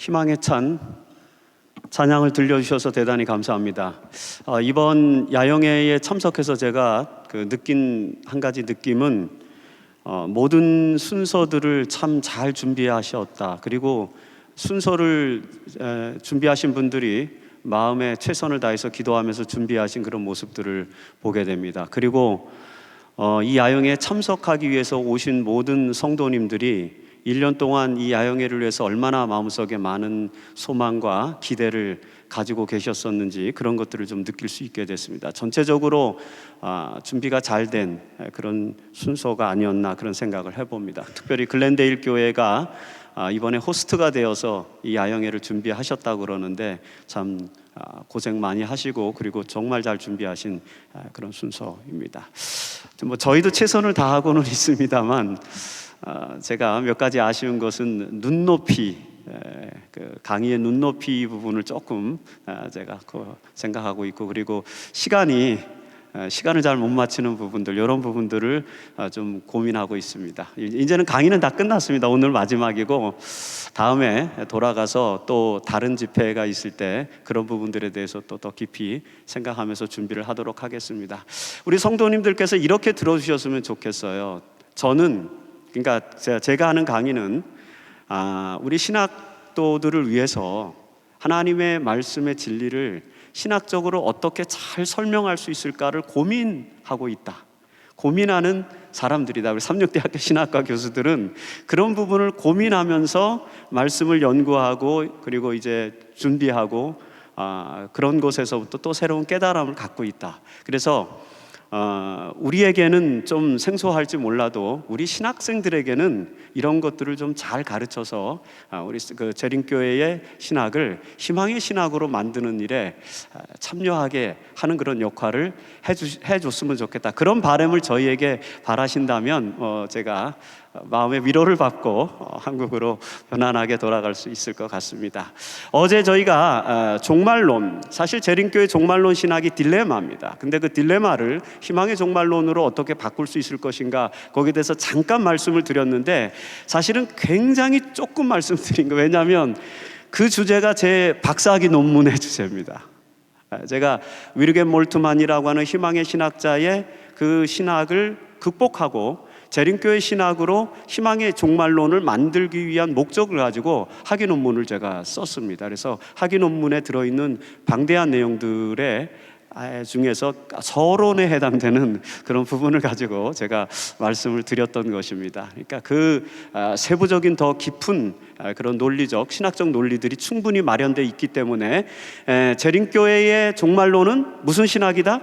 희망에 찬 찬양을 들려주셔서 대단히 감사합니다. 이번 야영회에 참석해서 제가 느낀 한 가지 느낌은 모든 순서들을 참 잘 준비하셨다. 그리고 순서를 준비하신 분들이 마음에 최선을 다해서 기도하면서 준비하신 그런 모습들을 보게 됩니다. 그리고 이 야영회에 참석하기 위해서 오신 모든 성도님들이 1년 동안 이 야영회를 위해서 얼마나 마음속에 많은 소망과 기대를 가지고 계셨었는지 그런 것들을 좀 느낄 수 있게 됐습니다. 전체적으로 준비가 잘 된 그런 순서가 아니었나 그런 생각을 해봅니다. 특별히 글렌데일 교회가 이번에 호스트가 되어서 이 야영회를 준비하셨다고 그러는데 참 고생 많이 하시고 그리고 정말 잘 준비하신 그런 순서입니다. 저희도 최선을 다하고는 있습니다만 제가 몇 가지 아쉬운 것은 눈높이, 강의의 눈높이 부분을 조금 제가 생각하고 있고, 그리고 시간을 잘 못 맞추는 부분들, 이런 부분들을 좀 고민하고 있습니다. 이제는 강의는 다 끝났습니다. 오늘 마지막이고 다음에 돌아가서 또 다른 집회가 있을 때 그런 부분들에 대해서 또 더 깊이 생각하면서 준비를 하도록 하겠습니다. 우리 성도님들께서 이렇게 들어주셨으면 좋겠어요. 그러니까 제가 하는 강의는 우리 신학도들을 위해서 하나님의 말씀의 진리를 신학적으로 어떻게 잘 설명할 수 있을까를 고민하고 있다. 고민하는 사람들이다. 우리 삼육대학교 신학과 교수들은 그런 부분을 고민하면서 말씀을 연구하고 그리고 이제 준비하고 그런 곳에서부터 또 새로운 깨달음을 갖고 있다. 그래서 우리에게는 좀 생소할지 몰라도 우리 신학생들에게는 이런 것들을 좀 잘 가르쳐서 우리 재림교회의 신학을 희망의 신학으로 만드는 일에 참여하게 하는 그런 역할을 해줬으면 좋겠다. 그런 바람을 저희에게 바라신다면 제가 마음의 위로를 받고 한국으로 편안하게 돌아갈 수 있을 것 같습니다. 어제 저희가 종말론, 사실 재림교회 종말론 신학이 딜레마입니다. 근데 그 딜레마를 희망의 종말론으로 어떻게 바꿀 수 있을 것인가, 거기에 대해서 잠깐 말씀을 드렸는데 사실은 굉장히 조금 말씀드린 거예요. 왜냐하면 그 주제가 제 박사학위 논문의 주제입니다. 제가 위르겐 몰트만이라고 하는 희망의 신학자의 그 신학을 극복하고 재림교회 신학으로 희망의 종말론을 만들기 위한 목적을 가지고 학위 논문을 제가 썼습니다. 그래서 학위 논문에 들어있는 방대한 내용들의 중에서 서론에 해당되는 그런 부분을 가지고 제가 말씀을 드렸던 것입니다. 그러니까 그 세부적인 더 깊은 그런 논리적, 신학적 논리들이 충분히 마련되어 있기 때문에 재림교회의 종말론은 무슨 신학이다?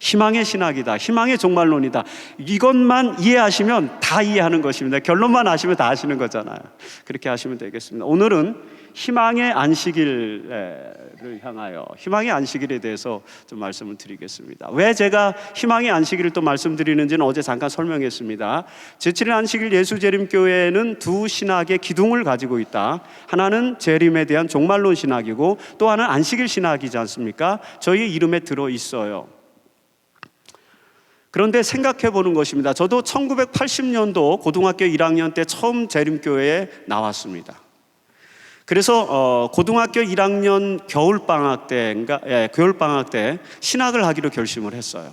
희망의 신학이다. 희망의 종말론이다. 이것만 이해하시면 다 이해하는 것입니다. 결론만 아시면 다 아시는 거잖아요. 그렇게 하시면 되겠습니다. 오늘은 희망의 안식일을 향하여 희망의 안식일에 대해서 좀 말씀을 드리겠습니다. 왜 제가 희망의 안식일을 또 말씀드리는지는 어제 잠깐 설명했습니다. 제7일 안식일 예수재림교회는 두 신학의 기둥을 가지고 있다. 하나는 재림에 대한 종말론 신학이고 또 하나는 안식일 신학이지 않습니까? 저희 이름에 들어있어요. 그런데 생각해 보는 것입니다. 저도 1980년도 고등학교 1학년 때 처음 재림교회에 나왔습니다. 그래서 고등학교 1학년 겨울방학 때 신학을 하기로 결심을 했어요.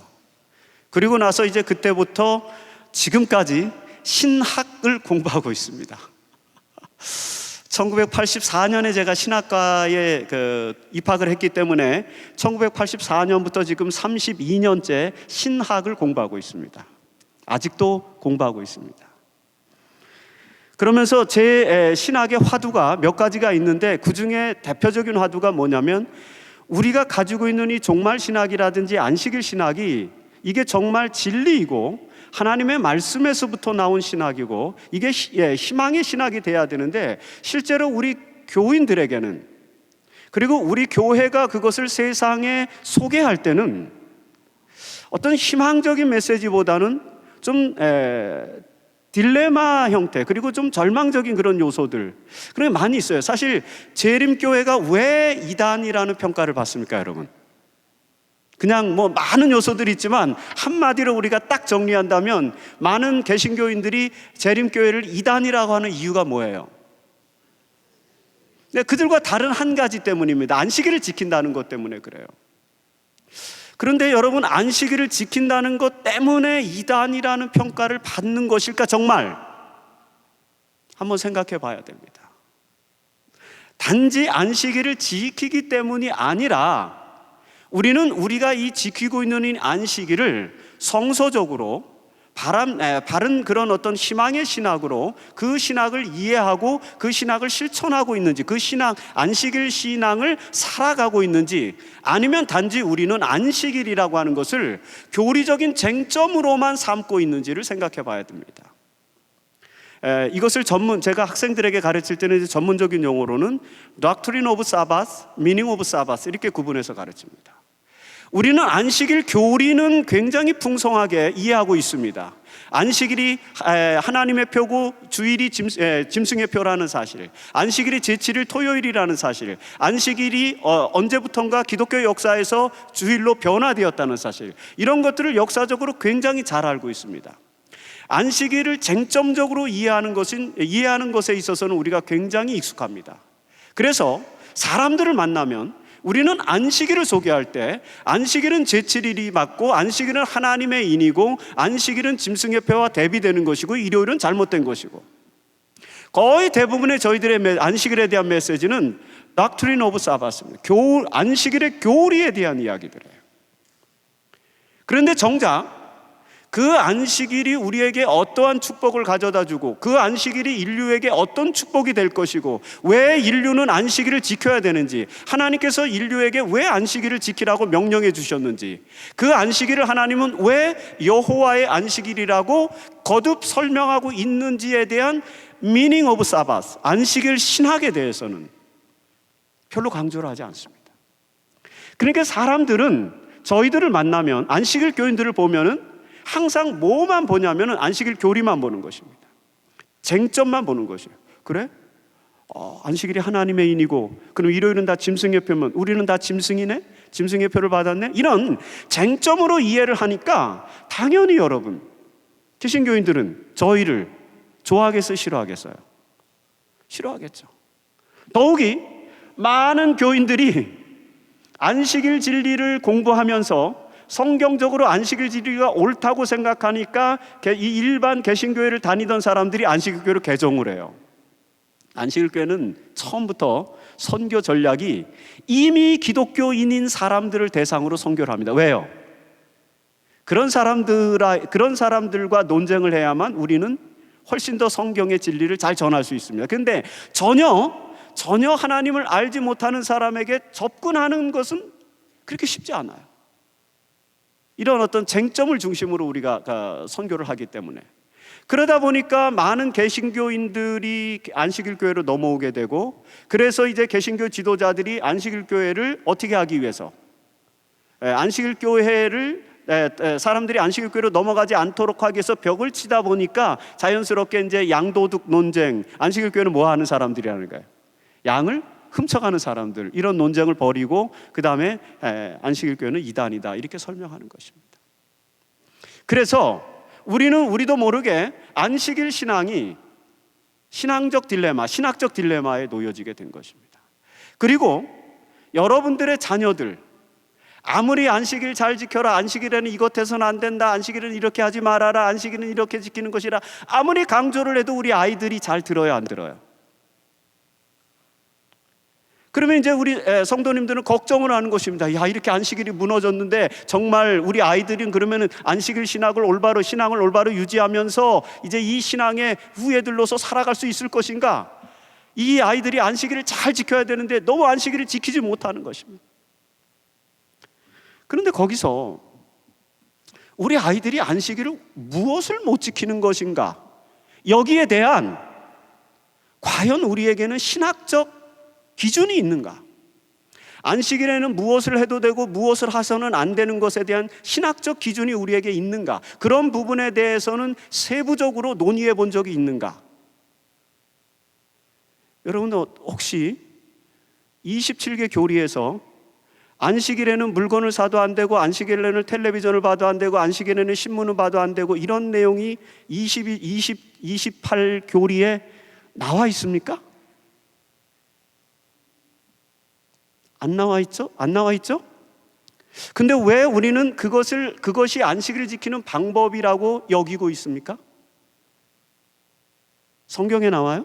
그리고 나서 이제 그때부터 지금까지 신학을 공부하고 있습니다. 1984년에 제가 신학과에 입학을 했기 때문에 1984년부터 지금 32년째 신학을 공부하고 있습니다. 아직도 공부하고 있습니다. 그러면서 제 신학의 화두가 몇 가지가 있는데 그 중에 대표적인 화두가 뭐냐면 우리가 가지고 있는 이 종말 신학이라든지 안식일 신학이 이게 정말 진리이고 하나님의 말씀에서부터 나온 신학이고 이게 희망의 신학이 돼야 되는데 실제로 우리 교인들에게는 그리고 우리 교회가 그것을 세상에 소개할 때는 어떤 희망적인 메시지보다는 좀 딜레마 형태 그리고 좀 절망적인 그런 요소들 그런 게 많이 있어요. 사실 재림교회가 왜 이단이라는 평가를 받습니까, 여러분? 그냥 많은 요소들이 있지만 한마디로 우리가 딱 정리한다면 많은 개신교인들이 재림교회를 이단이라고 하는 이유가 뭐예요? 네, 그들과 다른 한 가지 때문입니다. 안식일을 지킨다는 것 때문에 그래요. 그런데 여러분, 안식일을 지킨다는 것 때문에 이단이라는 평가를 받는 것일까? 정말 한번 생각해 봐야 됩니다. 단지 안식일을 지키기 때문이 아니라 우리는 우리가 이 지키고 있는 이 안식일을 성서적으로 바른 그런 어떤 희망의 신학으로 그 신학을 이해하고 그 신학을 실천하고 있는지, 그 신앙, 안식일 신앙을 살아가고 있는지, 아니면 단지 우리는 안식일이라고 하는 것을 교리적인 쟁점으로만 삼고 있는지를 생각해 봐야 됩니다. 이것을 제가 학생들에게 가르칠 때는 이제 전문적인 용어로는 Doctrine of Sabbath, Meaning of Sabbath 이렇게 구분해서 가르칩니다. 우리는 안식일 교리는 굉장히 풍성하게 이해하고 있습니다. 안식일이 하나님의 표고 주일이 짐승의 표라는 사실, 안식일이 제7일 토요일이라는 사실, 안식일이 언제부턴가 기독교 역사에서 주일로 변화되었다는 사실, 이런 것들을 역사적으로 굉장히 잘 알고 있습니다. 안식일을 쟁점적으로 이해하는 것에 있어서는 우리가 굉장히 익숙합니다. 그래서 사람들을 만나면 우리는 안식일을 소개할 때 안식일은 제7일이 맞고, 안식일은 하나님의 인이고, 안식일은 짐승의 표와 대비되는 것이고, 일요일은 잘못된 것이고, 거의 대부분의 저희들의 안식일에 대한 메시지는 Doctrine of Sabbath입니다. 안식일의 교리에 대한 이야기들이에요. 그런데 정작 그 안식일이 우리에게 어떠한 축복을 가져다 주고, 그 안식일이 인류에게 어떤 축복이 될 것이고, 왜 인류는 안식일을 지켜야 되는지, 하나님께서 인류에게 왜 안식일을 지키라고 명령해 주셨는지, 그 안식일을 하나님은 왜 여호와의 안식일이라고 거듭 설명하고 있는지에 대한 meaning of Sabbath, 안식일 신학에 대해서는 별로 강조를 하지 않습니다. 그러니까 사람들은 저희들을 만나면, 안식일 교인들을 보면은 항상 뭐만 보냐면 안식일 교리만 보는 것입니다. 쟁점만 보는 것이에요. 그래? 안식일이 하나님의 인이고, 그럼 일요일은 다 짐승의 표면 우리는 다 짐승이네? 짐승의 표를 받았네? 이런 쟁점으로 이해를 하니까 당연히 여러분, 개신교인들은 저희를 좋아하겠어요? 싫어하겠어요? 싫어하겠죠. 더욱이 많은 교인들이 안식일 진리를 공부하면서 성경적으로 안식일 진리가 옳다고 생각하니까 이 일반 개신교회를 다니던 사람들이 안식일교회로 개종을 해요. 안식일교회는 처음부터 선교 전략이 이미 기독교인인 사람들을 대상으로 선교를 합니다. 왜요? 그런 사람들과 논쟁을 해야만 우리는 훨씬 더 성경의 진리를 잘 전할 수 있습니다. 그런데 전혀 하나님을 알지 못하는 사람에게 접근하는 것은 그렇게 쉽지 않아요. 이런 어떤 쟁점을 중심으로 우리가 선교를 하기 때문에, 그러다 보니까 많은 개신교인들이 안식일 교회로 넘어오게 되고, 그래서 이제 개신교 지도자들이 안식일 교회를 어떻게 하기 위해서, 안식일 교회를 사람들이 안식일 교회로 넘어가지 않도록 하기 위해서 벽을 치다 보니까 자연스럽게 이제 양도둑 논쟁, 안식일 교회는 뭐 하는 사람들이라는 거예요? 양을 훔쳐가는 사람들, 이런 논쟁을 벌이고, 그 다음에 안식일 교회는 이단이다 이렇게 설명하는 것입니다. 그래서 우리도 모르게 안식일 신앙이 신학적 딜레마에 놓여지게 된 것입니다. 그리고 여러분들의 자녀들, 아무리 안식일 잘 지켜라, 안식일에는 이것 해서는 안 된다, 안식일은 이렇게 하지 말아라, 안식일은 이렇게 지키는 것이라 아무리 강조를 해도 우리 아이들이 잘 들어요, 안 들어요? 그러면 이제 우리 성도님들은 걱정을 하는 것입니다. 야, 이렇게 안식일이 무너졌는데 정말 우리 아이들은 그러면은 안식일 신앙을 올바로 유지하면서 이제 이 신앙의 후예들로서 살아갈 수 있을 것인가? 이 아이들이 안식일을 잘 지켜야 되는데 너무 안식일을 지키지 못하는 것입니다. 그런데 거기서 우리 아이들이 안식일을 무엇을 못 지키는 것인가? 여기에 대한 과연 우리에게는 신학적 기준이 있는가? 안식일에는 무엇을 해도 되고 무엇을 해서는 안 되는 것에 대한 신학적 기준이 우리에게 있는가? 그런 부분에 대해서는 세부적으로 논의해 본 적이 있는가? 여러분들 혹시 27개 교리에서 안식일에는 물건을 사도 안 되고, 안식일에는 텔레비전을 봐도 안 되고, 안식일에는 신문을 봐도 안 되고, 이런 내용이 28 교리에 나와 있습니까? 안 나와 있죠? 안 나와 있죠? 근데 왜 우리는 그것이 안식일을 지키는 방법이라고 여기고 있습니까? 성경에 나와요?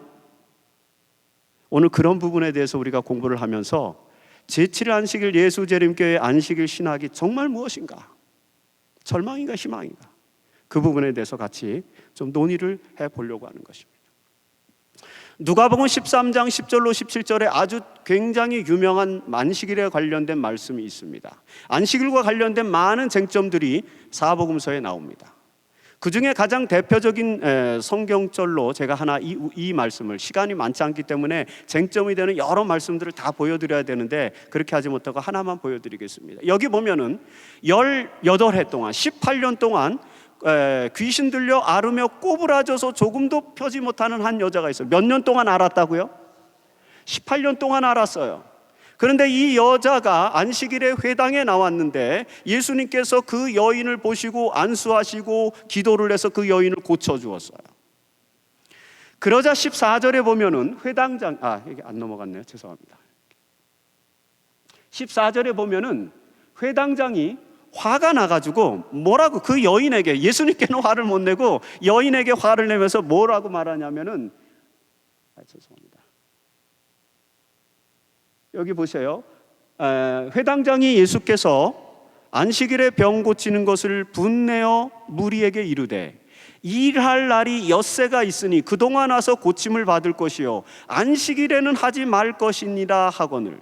오늘 그런 부분에 대해서 우리가 공부를 하면서 제7일 안식일 예수재림교회 안식일 신학이 정말 무엇인가? 절망인가 희망인가? 그 부분에 대해서 같이 좀 논의를 해보려고 하는 것입니다. 누가복음 13장 10절로 17절에 아주 굉장히 유명한 안식일에 관련된 말씀이 있습니다. 안식일과 관련된 많은 쟁점들이 사복음서에 나옵니다. 그 중에 가장 대표적인 성경절로 제가 하나 이 말씀을, 시간이 많지 않기 때문에 쟁점이 되는 여러 말씀들을 다 보여드려야 되는데 그렇게 하지 못하고 하나만 보여드리겠습니다. 여기 보면은 18해 동안 18년 동안 귀신 들려 앓으며 꼬부라져서 조금도 펴지 못하는 한 여자가 있어요. 몇 년 동안 앓았다고요? 18년 동안 앓았어요. 그런데 이 여자가 안식일에 회당에 나왔는데 예수님께서 그 여인을 보시고 안수하시고 기도를 해서 그 여인을 고쳐주었어요. 그러자 14절에 보면은 회당장, 여기 안 넘어갔네요. 죄송합니다. 14절에 보면은 회당장이 화가 나가지고 뭐라고 그 여인에게, 예수님께는 화를 못 내고 여인에게 화를 내면서 뭐라고 말하냐면은, 죄송합니다. 여기 보세요. 회당장이 예수께서 안식일에 병 고치는 것을 분내어 무리에게 이르되 일할 날이 엿새가 있으니 그동안 와서 고침을 받을 것이요 안식일에는 하지 말 것이니라 하거늘.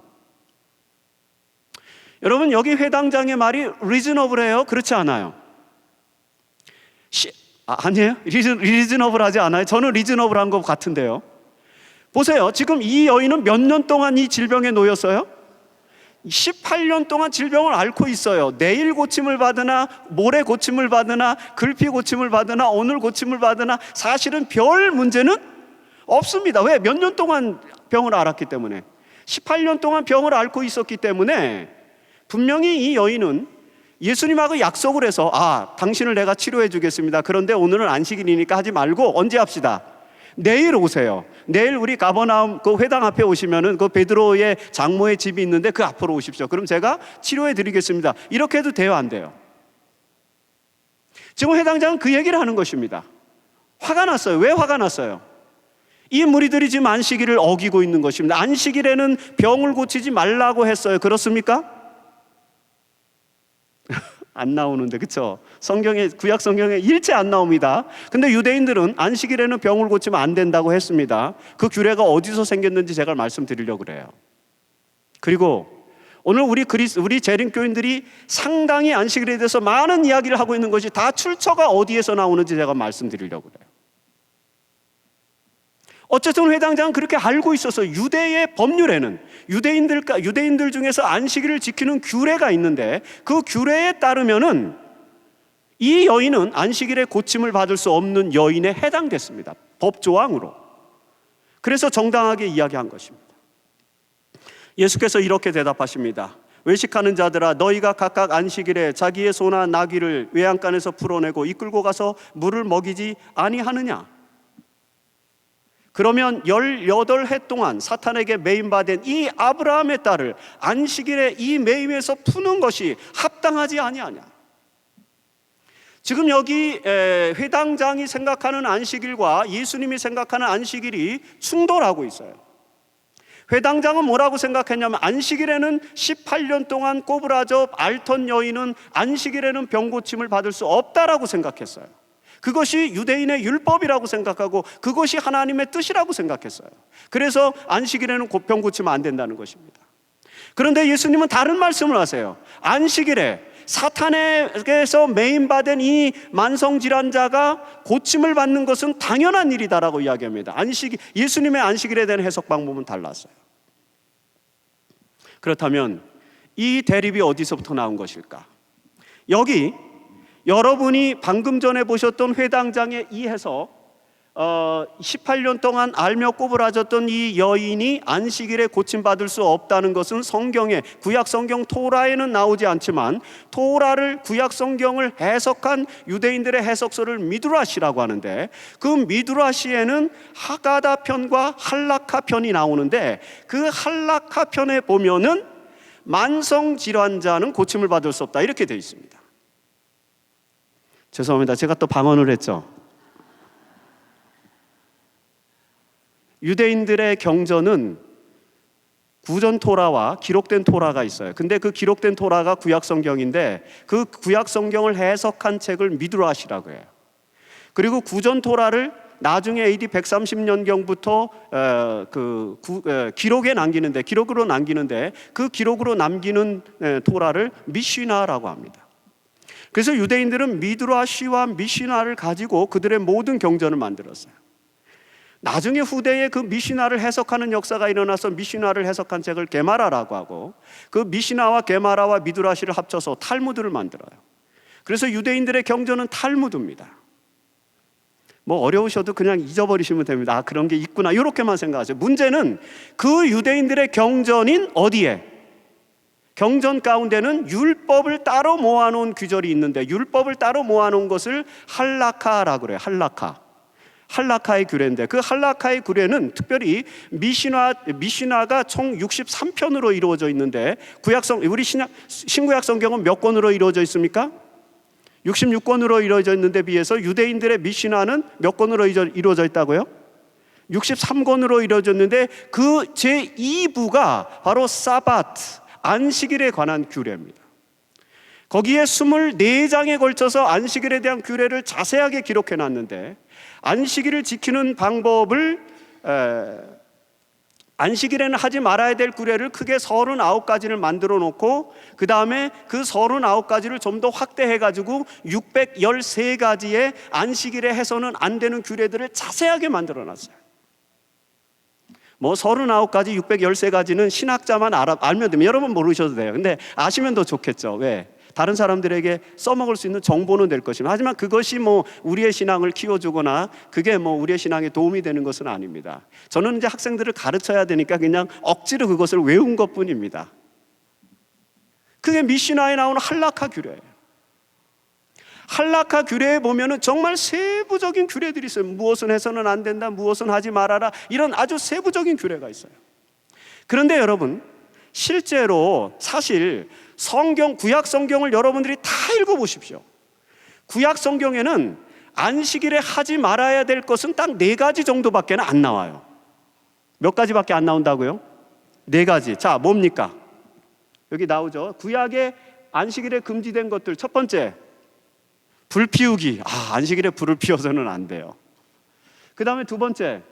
여러분, 여기 회당장의 말이 리즈너블해요? 그렇지 않아요? 아니에요? 리즈너블하지 않아요? 저는 리즈너블한 것 같은데요. 보세요. 지금 이 여인은 몇 년 동안 이 질병에 놓였어요? 18년 동안 질병을 앓고 있어요. 내일 고침을 받으나 모레 고침을 받으나 글피 고침을 받으나 오늘 고침을 받으나 사실은 별 문제는 없습니다. 왜? 몇 년 동안 병을 앓았기 때문에, 18년 동안 병을 앓고 있었기 때문에 분명히 이 여인은 예수님하고 약속을 해서 당신을 내가 치료해 주겠습니다. 그런데 오늘은 안식일이니까 하지 말고 언제 합시다? 내일 오세요. 내일 우리 가버나움 그 회당 앞에 오시면은 그 베드로의 장모의 집이 있는데 그 앞으로 오십시오. 그럼 제가 치료해 드리겠습니다. 이렇게 해도 돼요, 안 돼요? 지금 회당장은 그 얘기를 하는 것입니다. 화가 났어요. 왜 화가 났어요? 이 무리들이 지금 안식일을 어기고 있는 것입니다. 안식일에는 병을 고치지 말라고 했어요. 그렇습니까? 안 나오는데, 그렇죠? 성경에, 구약 성경에 일체 안 나옵니다. 근데 유대인들은 안식일에는 병을 고치면 안 된다고 했습니다. 그 규례가 어디서 생겼는지 제가 말씀드리려고 그래요. 그리고 오늘 우리 재림교인들이 상당히 안식일에 대해서 많은 이야기를 하고 있는 것이 다 출처가 어디에서 나오는지 제가 말씀드리려고 그래요. 어쨌든 회당장은 그렇게 알고 있어서 유대의 법률에는 유대인들 중에서 안식일을 지키는 규례가 있는데 그 규례에 따르면은 이 여인은 안식일에 고침을 받을 수 없는 여인에 해당됐습니다. 법조항으로. 그래서 정당하게 이야기한 것입니다. 예수께서 이렇게 대답하십니다. 외식하는 자들아, 너희가 각각 안식일에 자기의 소나 나귀를 외양간에서 풀어내고 이끌고 가서 물을 먹이지 아니하느냐? 그러면 18해 동안 사탄에게 매임받은 이 아브라함의 딸을 안식일에 이 매임에서 푸는 것이 합당하지 아니하냐? 지금 여기 회당장이 생각하는 안식일과 예수님이 생각하는 안식일이 충돌하고 있어요. 회당장은 뭐라고 생각했냐면 안식일에는 18년 동안 꼬부라져 앓던 여인은 안식일에는 병 고침을 받을 수 없다라고 생각했어요. 그것이 유대인의 율법이라고 생각하고 그것이 하나님의 뜻이라고 생각했어요. 그래서 안식일에는 병 고치면 안 된다는 것입니다. 그런데 예수님은 다른 말씀을 하세요. 안식일에 사탄에게서 매임받은 이 만성질환자가 고침을 받는 것은 당연한 일이다라고 이야기합니다. 예수님의 안식일에 대한 해석 방법은 달랐어요. 그렇다면 이 대립이 어디서부터 나온 것일까? 여기 여러분이 방금 전에 보셨던 회당장의 이 해석, 18년 동안 앓며 꼬부라졌던 이 여인이 안식일에 고침받을 수 없다는 것은 성경에, 구약 성경 토라에는 나오지 않지만 토라를, 구약 성경을 해석한 유대인들의 해석서를 미드라시라고 하는데 그 미드라시에는 하가다 편과 할라카 편이 나오는데 그 할라카 편에 보면은 만성 질환자는 고침을 받을 수 없다 이렇게 되어 있습니다. 죄송합니다. 제가 또 방언을 했죠. 유대인들의 경전은 구전 토라와 기록된 토라가 있어요. 근데 그 기록된 토라가 구약 성경인데 그 구약 성경을 해석한 책을 미드라시라고 해요. 그리고 구전 토라를 나중에 AD 130년경부터 기록으로 남기는데 그 기록으로 남기는 토라를 미시나라고 합니다. 그래서 유대인들은 미드라시와 미시나를 가지고 그들의 모든 경전을 만들었어요. 나중에 후대에 그 미시나를 해석하는 역사가 일어나서 미시나를 해석한 책을 게마라라고 하고 그 미시나와 게마라와 미드라시를 합쳐서 탈무드를 만들어요. 그래서 유대인들의 경전은 탈무드입니다. 뭐 어려우셔도 그냥 잊어버리시면 됩니다. 아, 그런 게 있구나 이렇게만 생각하세요. 문제는 그 유대인들의 경전인 어디에? 경전 가운데는 율법을 따로 모아놓은 규절이 있는데 율법을 따로 모아놓은 것을 할라카라고 그래요. 할라카의 규례인데 그 할라카의 규례는 특별히 미시나가 총 63편으로 이루어져 있는데 우리 신구약 성경은 몇 권으로 이루어져 있습니까? 66권으로 이루어져 있는데 비해서 유대인들의 미시나는 몇 권으로 이루어져 있다고요? 63권으로 이루어졌는데 그 제2부가 바로 사바트, 안식일에 관한 규례입니다. 거기에 24장에 걸쳐서 안식일에 대한 규례를 자세하게 기록해 놨는데 안식일을 지키는 방법을 안식일에는 하지 말아야 될 규례를 크게 39가지를 만들어 놓고 그 다음에 그 39가지를 좀 더 확대해가지고 613가지의 안식일에 해서는 안 되는 규례들을 자세하게 만들어 놨어요. 뭐 39가지, 613가지는 신학자만 알면 됩니다. 여러분 모르셔도 돼요. 근데 아시면 더 좋겠죠. 왜? 다른 사람들에게 써먹을 수 있는 정보는 될 것입니다. 하지만 그것이 뭐 우리의 신앙을 키워주거나 그게 뭐 우리의 신앙에 도움이 되는 것은 아닙니다. 저는 이제 학생들을 가르쳐야 되니까 그냥 억지로 그것을 외운 것뿐입니다. 그게 미시나에 나오는 할라카 규례예요. 할라카 규례에 보면은 정말 세부적인 규례들이 있어요. 무엇은 해서는 안 된다, 무엇은 하지 말아라, 이런 아주 세부적인 규례가 있어요. 그런데 여러분, 실제로 사실 구약 성경을 여러분들이 다 읽어보십시오. 구약 성경에는 안식일에 하지 말아야 될 것은 딱 4가지 정도밖에 안 나와요. 몇 가지밖에 안 나온다고요? 4가지. 자, 뭡니까? 여기 나오죠. 구약에 안식일에 금지된 것들. 첫 번째, 불 피우기. 안식일에 불을 피워서는 안 돼요. 그 다음에 두 번째,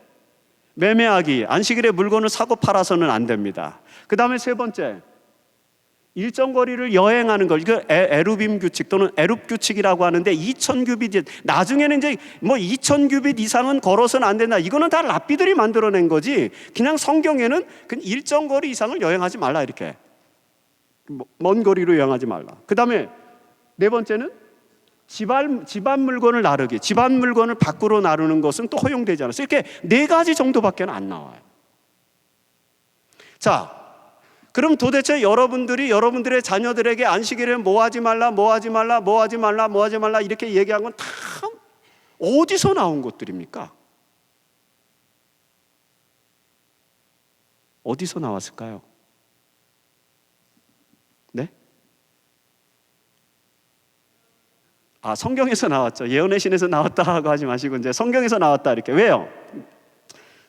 매매하기. 안식일에 물건을 사고 팔아서는 안 됩니다. 그 다음에 세 번째, 일정 거리를 여행하는 걸, 이거 에루빔 규칙 또는 에룹 규칙이라고 하는데 2000규빗, 나중에는 이제 뭐 2000규빗 이상은 걸어서는 안 된다. 이거는 다 랍비들이 만들어낸 거지. 그냥 성경에는 일정 거리 이상을 여행하지 말라 이렇게. 먼 거리로 여행하지 말라. 그 다음에 네 번째는 집안 물건을 나르기. 집안 물건을 밖으로 나르는 것은 또 허용되지 않았어요. 이렇게 4가지 정도밖에 안 나와요. 자, 그럼 도대체 여러분들의 자녀들에게 안식일에 뭐 하지 말라 이렇게 얘기한 건 다 어디서 나온 것들입니까? 어디서 나왔을까요? 네? 성경에서 나왔죠. 예언의 신에서 나왔다고 하지 마시고 이제 성경에서 나왔다 이렇게. 왜요?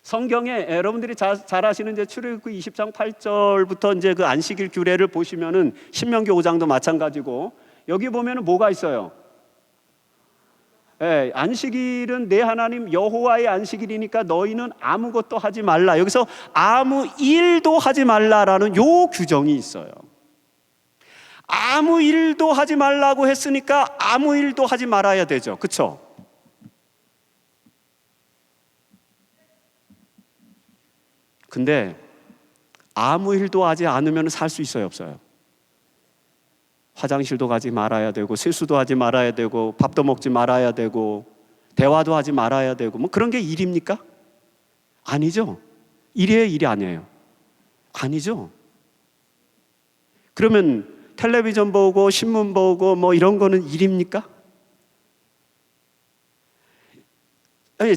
성경에 여러분들이 잘 아시는 이제 출애굽기 20장 8절부터 이제 그 안식일 규례를 보시면은 신명기 5장도 마찬가지고 여기 보면은 뭐가 있어요? 안식일은 내 하나님 여호와의 안식일이니까 너희는 아무것도 하지 말라. 여기서 아무 일도 하지 말라라는 요 규정이 있어요. 아무 일도 하지 말라고 했으니까 아무 일도 하지 말아야 되죠. 그렇죠? 근데 아무 일도 하지 않으면 살 수 있어요, 없어요? 화장실도 가지 말아야 되고 세수도 하지 말아야 되고 밥도 먹지 말아야 되고 대화도 하지 말아야 되고 뭐 그런 게 일입니까? 아니죠. 일이에요, 일이 아니에요? 아니죠. 그러면 텔레비전 보고 신문 보고 뭐 이런 거는 일입니까?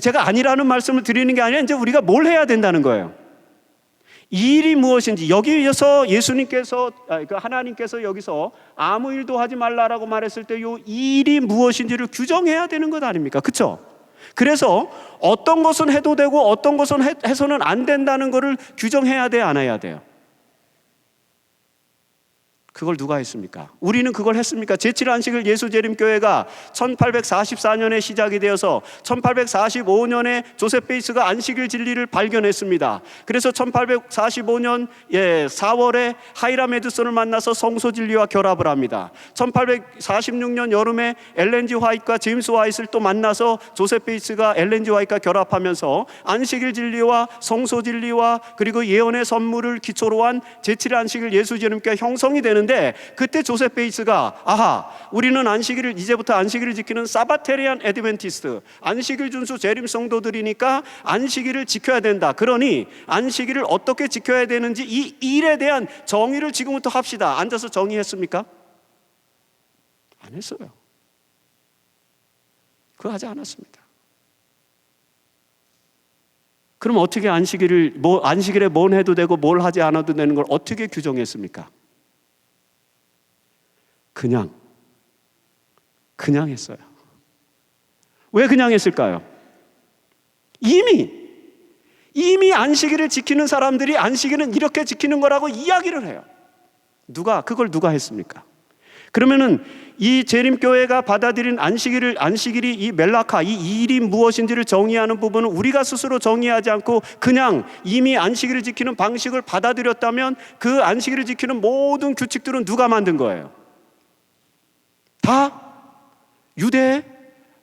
제가 아니라는 말씀을 드리는 게 아니라 이제 우리가 뭘 해야 된다는 거예요. 이 일이 무엇인지, 여기에서 예수님께서 하나님께서 여기서 아무 일도 하지 말라라고 말했을 때 이 일이 무엇인지를 규정해야 되는 것 아닙니까? 그렇죠? 그래서 어떤 것은 해도 되고 어떤 것은 해서는 안 된다는 것을 규정해야 돼, 안 해야 돼요? 그걸 누가 했습니까? 우리는 그걸 했습니까? 제7안식일 예수재림교회가 1844년에 시작이 되어서 1845년에 조셉 베이스가 안식일 진리를 발견했습니다. 그래서 1845년 4월에 하이람 에드슨을 만나서 성소 진리와 결합을 합니다. 1846년 여름에 엘렌 G 화이트와 제임스 화이트를 또 만나서 조셉 베이스가 엘렌 G 화이트와 결합하면서 안식일 진리와 성소 진리와 그리고 예언의 선물을 기초로 한 제7안식일 예수재림교회 형성이 되는데, 그때 조셉 베이스가 우리는 안식일을 이제부터 안식일을 지키는 사바테리안 애드벤티스트, 안식일 준수 재림 성도들이니까 안식일을 지켜야 된다. 그러니 안식일을 어떻게 지켜야 되는지 이 일에 대한 정의를 지금부터 합시다. 앉아서 정의했습니까? 안 했어요. 그거 하지 않았습니다. 그럼 어떻게 안식일에 뭘 해도 되고 뭘 하지 않아도 되는 걸 어떻게 규정했습니까? 그냥 했어요. 왜 그냥 했을까요? 이미 안식일을 지키는 사람들이 안식일은 이렇게 지키는 거라고 이야기를 해요. 그걸 누가 했습니까? 그러면은 이 재림교회가 받아들인 안식일이 이 멜라카, 이 일이 무엇인지를 정의하는 부분은 우리가 스스로 정의하지 않고 그냥 이미 안식일을 지키는 방식을 받아들였다면 그 안식일을 지키는 모든 규칙들은 누가 만든 거예요? 다 유대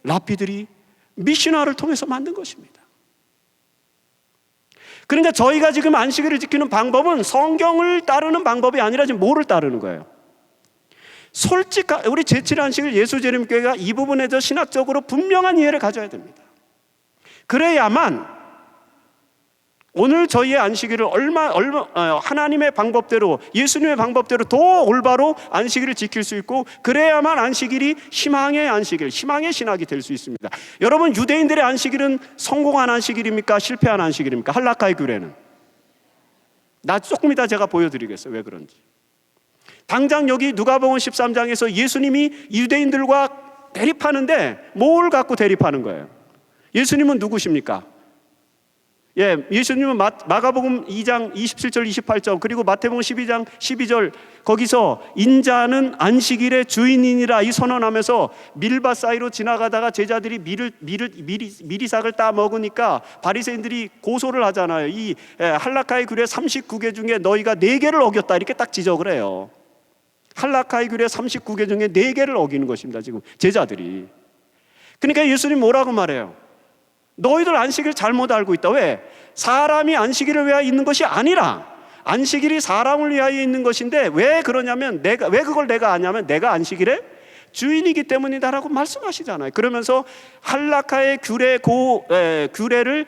랍비들이 미시나를 통해서 만든 것입니다. 그러니까 저희가 지금 안식일을 지키는 방법은 성경을 따르는 방법이 아니라 지금 뭐를 따르는 거예요? 우리 제7안식일 예수재림교회가 이 부분에 서 신학적으로 분명한 이해를 가져야 됩니다. 그래야만 오늘 저희의 안식일을 하나님의 방법대로, 예수님의 방법대로 더 올바로 안식일을 지킬 수 있고, 그래야만 안식일이 희망의 안식일, 희망의 신학이 될 수 있습니다. 여러분, 유대인들의 안식일은 성공한 안식일입니까? 실패한 안식일입니까? 할라카의 규례는 조금 이따 제가 보여드리겠어요. 왜 그런지. 당장 여기 누가복음 13장에서 예수님이 유대인들과 대립하는데 뭘 갖고 대립하는 거예요? 예수님은 누구십니까? 예수님은 마가복음 2장 27절 28절 그리고 마태복음 12장 12절 거기서 인자는 안식일의 주인이니라 이 선언하면서 밀밭 사이로 지나가다가 제자들이 미리삭을 따 먹으니까 바리새인들이 고소를 하잖아요. 이 할라카의 규례 39개 중에 너희가 4개를 어겼다, 이렇게 딱 지적을 해요. 할라카의 규례 39개 중에 4개를 어기는 것입니다, 지금 제자들이. 그러니까 예수님 뭐라고 말해요? 너희들 안식일 잘못 알고 있다. 왜? 사람이 안식일을 위하여 있는 것이 아니라 안식일이 사람을 위하여 있는 것인데, 왜 그러냐면 왜 그걸 내가 아냐면 내가 안식일의 주인이기 때문이다라고 말씀하시잖아요. 그러면서 할라카의 규례를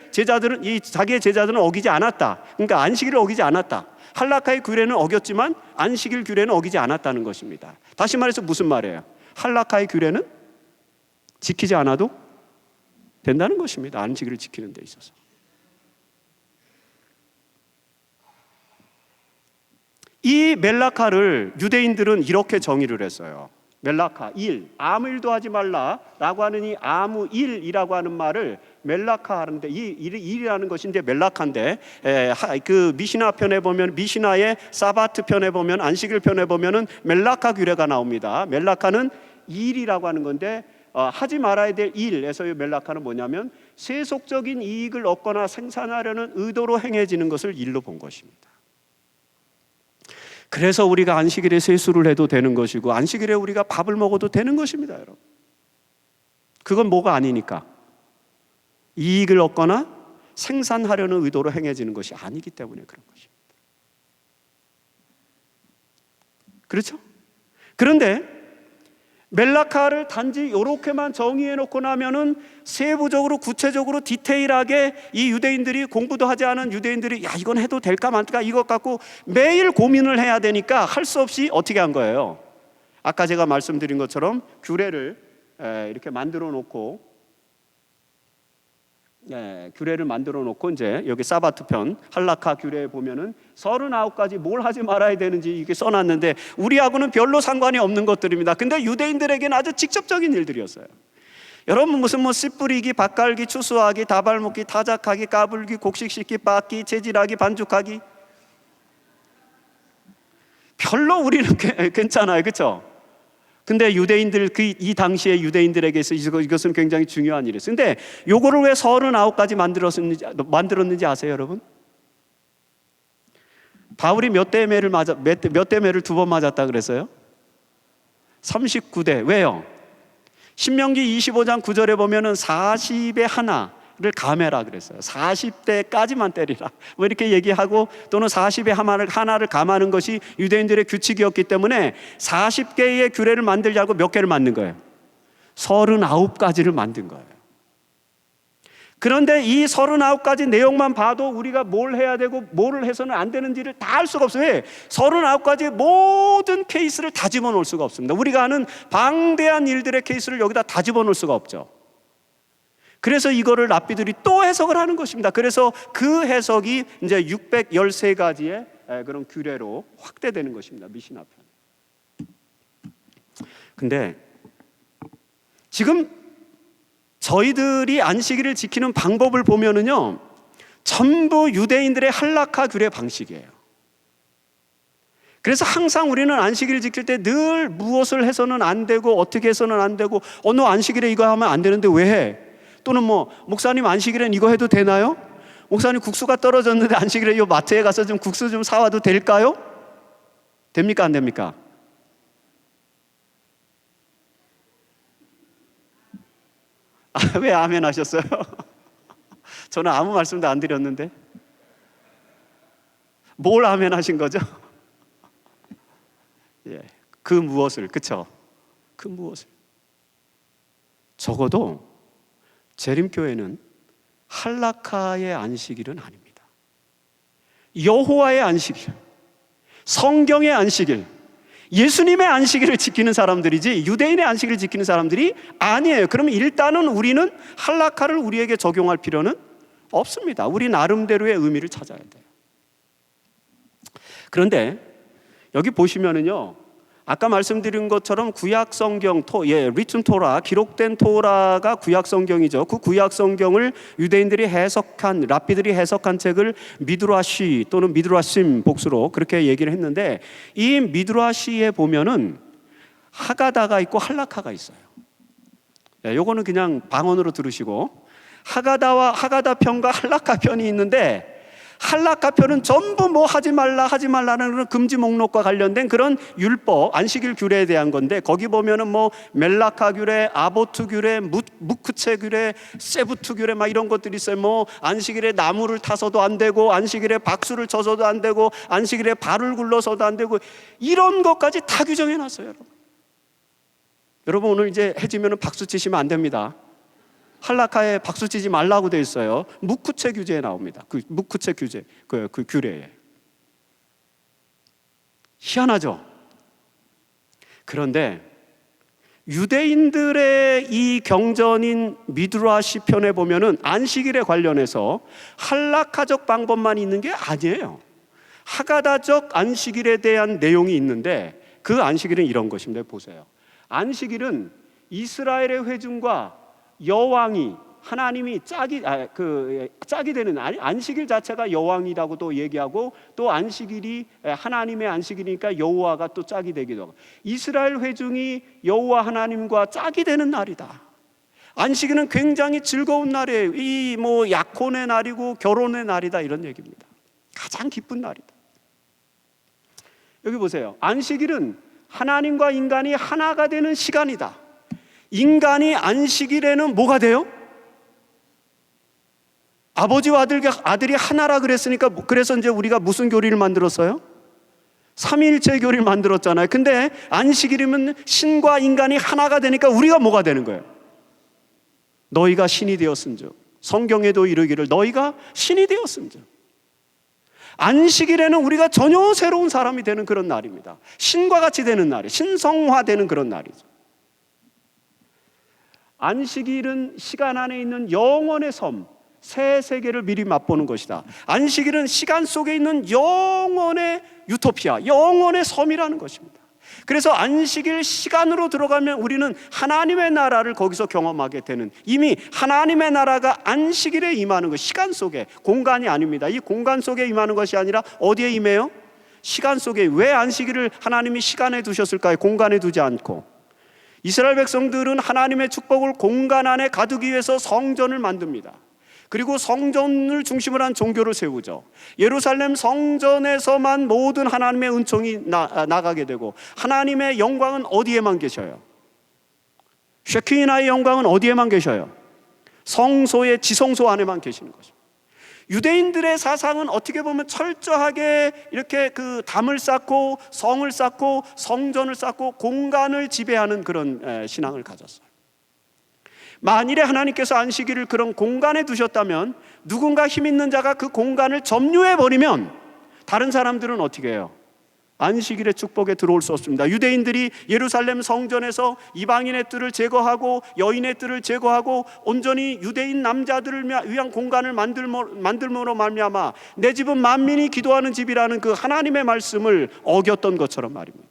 자기의 제자들은 어기지 않았다. 그러니까 안식일을 어기지 않았다. 할라카의 규례는 어겼지만 안식일 규례는 어기지 않았다는 것입니다. 다시 말해서 무슨 말이에요? 할라카의 규례는 지키지 않아도 된다는 것입니다. 안식일을 지키는 데 있어서. 이 멜라카를 유대인들은 이렇게 정의를 했어요. 멜라카, 아무 일도 하지 말라라고 하는 이 아무 일이라고 하는 말을 멜라카 하는데, 이 일이라는 것이 이제 멜라카인데, 그 미시나 편에 보면, 미시나의 사바트 편에 보면, 안식일 편에 보면은 멜라카 규례가 나옵니다. 멜라카는 일이라고 하는 건데, 하지 말아야 될 일에서의 멜라카는 뭐냐면 세속적인 이익을 얻거나 생산하려는 의도로 행해지는 것을 일로 본 것입니다. 그래서 우리가 안식일에 세수를 해도 되는 것이고 안식일에 우리가 밥을 먹어도 되는 것입니다, 여러분. 그건 뭐가 아니니까, 이익을 얻거나 생산하려는 의도로 행해지는 것이 아니기 때문에 그런 것입니다. 그렇죠? 그런데 멜라카를 단지 이렇게만 정의해 놓고 나면은 세부적으로 구체적으로 디테일하게 이 유대인들이, 공부도 하지 않은 유대인들이 이건 해도 될까 말까 이것 갖고 매일 고민을 해야 되니까 할 수 없이 어떻게 한 거예요? 아까 제가 말씀드린 것처럼 규례를 이렇게 만들어 놓고 규례를 만들어 놓고 이제 여기 사바트 편 할라카 규례에 보면은 39가지 뭘 하지 말아야 되는지 이게 써놨는데 우리하고는 별로 상관이 없는 것들입니다. 근데 유대인들에게는 아주 직접적인 일들이었어요. 여러분 무슨 씨 뿌리기, 밭 갈기, 추수하기, 다발 묶기, 타작하기, 까불기, 곡식 씻기, 빻기, 채질하기, 반죽하기. 별로 우리는 괜찮아요, 그렇죠? 근데 유대인들 이 당시에 유대인들에게 있어서 이것은 굉장히 중요한 일이었어요. 근데 요거를 왜 39가지 만들었는지 아세요, 여러분? 바울이 몇 대 매를 2번 맞았다 그랬어요? 39대. 왜요? 신명기 25장 9절에 보면은 40의 하나를 감해라 그랬어요. 40대까지만 때리라. 뭐 이렇게 얘기하고 또는 40의 하나를 감하는 것이 유대인들의 규칙이었기 때문에 40개의 규례를 만들자고 몇 개를 만든 거예요? 39가지를 만든 거예요. 그런데 이 39가지 내용만 봐도 우리가 뭘 해야 되고 뭘 해서는 안 되는지를 다 알 수가 없어요. 왜? 39가지의 모든 케이스를 다 집어넣을 수가 없습니다. 우리가 아는 방대한 일들의 케이스를 여기다 다 집어넣을 수가 없죠. 그래서 이거를 랍비들이 또 해석을 하는 것입니다. 그래서 그 해석이 이제 613가지의 그런 규례로 확대되는 것입니다. 미시나 편. 근데 지금 저희들이 안식일을 지키는 방법을 보면은요, 전부 유대인들의 할라카 규례 방식이에요. 그래서 항상 우리는 안식일을 지킬 때 늘 무엇을 해서는 안 되고 어떻게 해서는 안 되고 너 안식일에 이거 하면 안 되는데 왜 해? 또는 목사님 안식일엔 이거 해도 되나요? 목사님 국수가 떨어졌는데 안식일에 이 마트에 가서 좀 국수 좀 사와도 될까요? 됩니까 안 됩니까? 왜 아멘 하셨어요? 저는 아무 말씀도 안 드렸는데 뭘 아멘 하신 거죠? 그 무엇을, 그쵸? 그 무엇을 적어도 재림교회는 할라카의 안식일은 아닙니다. 여호와의 안식일, 성경의 안식일, 예수님의 안식일을 지키는 사람들이지 유대인의 안식일을 지키는 사람들이 아니에요. 그러면 일단은 우리는 할라카를 우리에게 적용할 필요는 없습니다. 우리 나름대로의 의미를 찾아야 돼요. 그런데 여기 보시면은요, 아까 말씀드린 것처럼 구약 성경 리튼 토라, 기록된 토라가 구약 성경이죠. 그 구약 성경을 유대인들이 해석한, 랍비들이 해석한 책을 미드라시 또는 미드라심 복수로 그렇게 얘기를 했는데, 이 미드라시에 보면은 하가다가 있고 할라카가 있어요. 요거는 그냥 방언으로 들으시고, 하가다 편과 할라카 편이 있는데, 할라카 편은 전부 하지 말라는 그런 금지 목록과 관련된 그런 율법, 안식일 규례에 대한 건데, 거기 보면은 멜라카 규례, 아보트 규례, 무크체 규례, 세부트 규례 이런 것들이 있어요. 안식일에 나무를 타서도 안 되고, 안식일에 박수를 쳐서도 안 되고, 안식일에 발을 굴러서도 안 되고, 이런 것까지 다 규정해 놨어요. 여러분 오늘 이제 해지면은 박수 치시면 안 됩니다. 할라카에 박수 치지 말라고 되어 있어요. 무크체 규제에 나옵니다. 그 무크체 규제, 그 규례에. 희한하죠? 그런데 유대인들의 이 경전인 미드라시 편에 보면은 안식일에 관련해서 할라카적 방법만 있는 게 아니에요. 하가다적 안식일에 대한 내용이 있는데, 그 안식일은 이런 것입니다. 보세요. 안식일은 이스라엘의 회중과 여왕이, 하나님이 짝이 되는, 안식일 자체가 여왕이라고도 얘기하고, 또 안식일이 하나님의 안식일이니까 여호와가 또 짝이 되기도 하고, 이스라엘 회중이 여호와 하나님과 짝이 되는 날이다. 안식일은 굉장히 즐거운 날이에요. 이 약혼의 날이고 결혼의 날이다, 이런 얘기입니다. 가장 기쁜 날이다. 여기 보세요. 안식일은 하나님과 인간이 하나가 되는 시간이다. 인간이 안식일에는 뭐가 돼요? 아버지와 아들이 하나라 그랬으니까, 그래서 이제 우리가 무슨 교리를 만들었어요? 삼위일체 교리를 만들었잖아요. 근데 안식일이면 신과 인간이 하나가 되니까 우리가 뭐가 되는 거예요? 너희가 신이 되었은즉, 성경에도 이르기를 너희가 신이 되었은즉. 안식일에는 우리가 전혀 새로운 사람이 되는 그런 날입니다. 신과 같이 되는 날이에요. 신성화되는 그런 날이죠. 안식일은 시간 안에 있는 영원의 섬, 새 세계를 미리 맛보는 것이다. 안식일은 시간 속에 있는 영원의 유토피아, 영원의 섬이라는 것입니다. 그래서 안식일 시간으로 들어가면 우리는 하나님의 나라를 거기서 경험하게 되는, 이미 하나님의 나라가 안식일에 임하는 것, 시간 속에, 공간이 아닙니다. 이 공간 속에 임하는 것이 아니라 어디에 임해요? 시간 속에. 왜 안식일을 하나님이 시간에 두셨을까요? 공간에 두지 않고. 이스라엘 백성들은 하나님의 축복을 공간 안에 가두기 위해서 성전을 만듭니다. 그리고 성전을 중심으로 한 종교를 세우죠. 예루살렘 성전에서만 모든 하나님의 은총이 나가게 되고, 하나님의 영광은 어디에만 계셔요? 쉐키나의 영광은 어디에만 계셔요? 성소의 지성소 안에만 계시는 것입니다. 유대인들의 사상은 어떻게 보면 철저하게 이렇게 그 담을 쌓고 성을 쌓고 성전을 쌓고 공간을 지배하는 그런 신앙을 가졌어요. 만일에 하나님께서 안식일을 그런 공간에 두셨다면, 누군가 힘 있는 자가 그 공간을 점유해 버리면 다른 사람들은 어떻게 해요? 안식일의 축복에 들어올 수 없습니다. 유대인들이 예루살렘 성전에서 이방인의 뜰을 제거하고 여인의 뜰을 제거하고 온전히 유대인 남자들을 위한 공간을 만들므로 말미암아 내 집은 만민이 기도하는 집이라는 그 하나님의 말씀을 어겼던 것처럼 말입니다.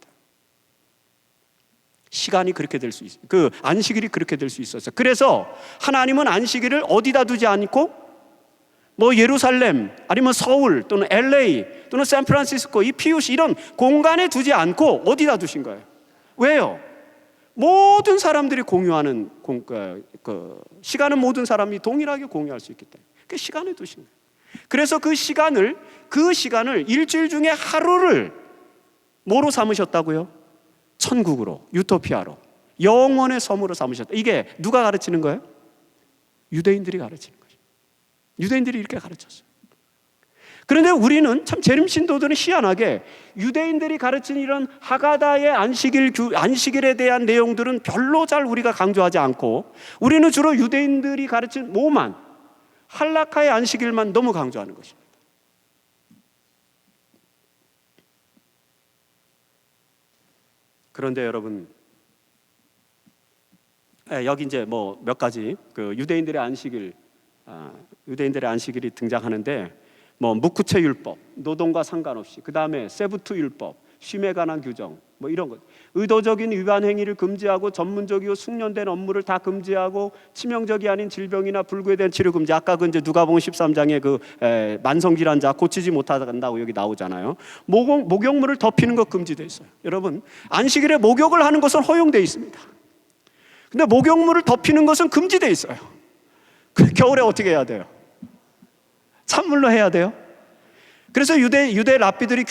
시간이 그렇게 될 수 있어요. 그 안식일이 그렇게 될 수 있었어요. 그래서 하나님은 안식일을 어디다 두지 않고 뭐 예루살렘 아니면 서울 또는 LA 또는 샌프란시스코, 이 피우시 이런 공간에 두지 않고 어디다 두신 거예요? 왜요? 모든 사람들이 공유하는 시간은 모든 사람이 동일하게 공유할 수 있기 때문에 그 시간에 두신 거예요. 그래서 그 시간을 일주일 중에 하루를 뭐로 삼으셨다고요? 천국으로, 유토피아로, 영원의 섬으로 삼으셨다. 이게 누가 가르치는 거예요? 유대인들이 가르치는 거죠. 유대인들이 이렇게 가르쳤어요. 그런데 우리는 참 재림 신도들은 희한하게 유대인들이 가르친 이런 하가다의 안식일에 대한 내용들은 별로 잘 우리가 강조하지 않고, 우리는 주로 유대인들이 가르친 뭐만, 할라카의 안식일만 너무 강조하는 것입니다. 그런데 여러분, 여기 이제 뭐 몇 가지 그 유대인들의 안식일이 등장하는데, 뭐 묵구체 율법, 노동과 상관없이, 그 다음에 세부투 율법, 쉼에 관한 규정, 뭐 이런 것, 의도적인 위반 행위를 금지하고 전문적이고 숙련된 업무를 다 금지하고 치명적이 아닌 질병이나 불구에 대한 치료 금지. 아까 그 이제 누가복음 13장에 그 만성질환자 고치지 못한다고 여기 나오잖아요. 목욕물을 덮이는 것 금지되어 있어요. 여러분, 안식일에 목욕을 하는 것은 허용되어 있습니다. 근데 목욕물을 덮이는 것은 금지되어 있어요. 겨울에 어떻게 해야 돼요? 찬물로 해야 돼요. 그래서 유대 랍비들이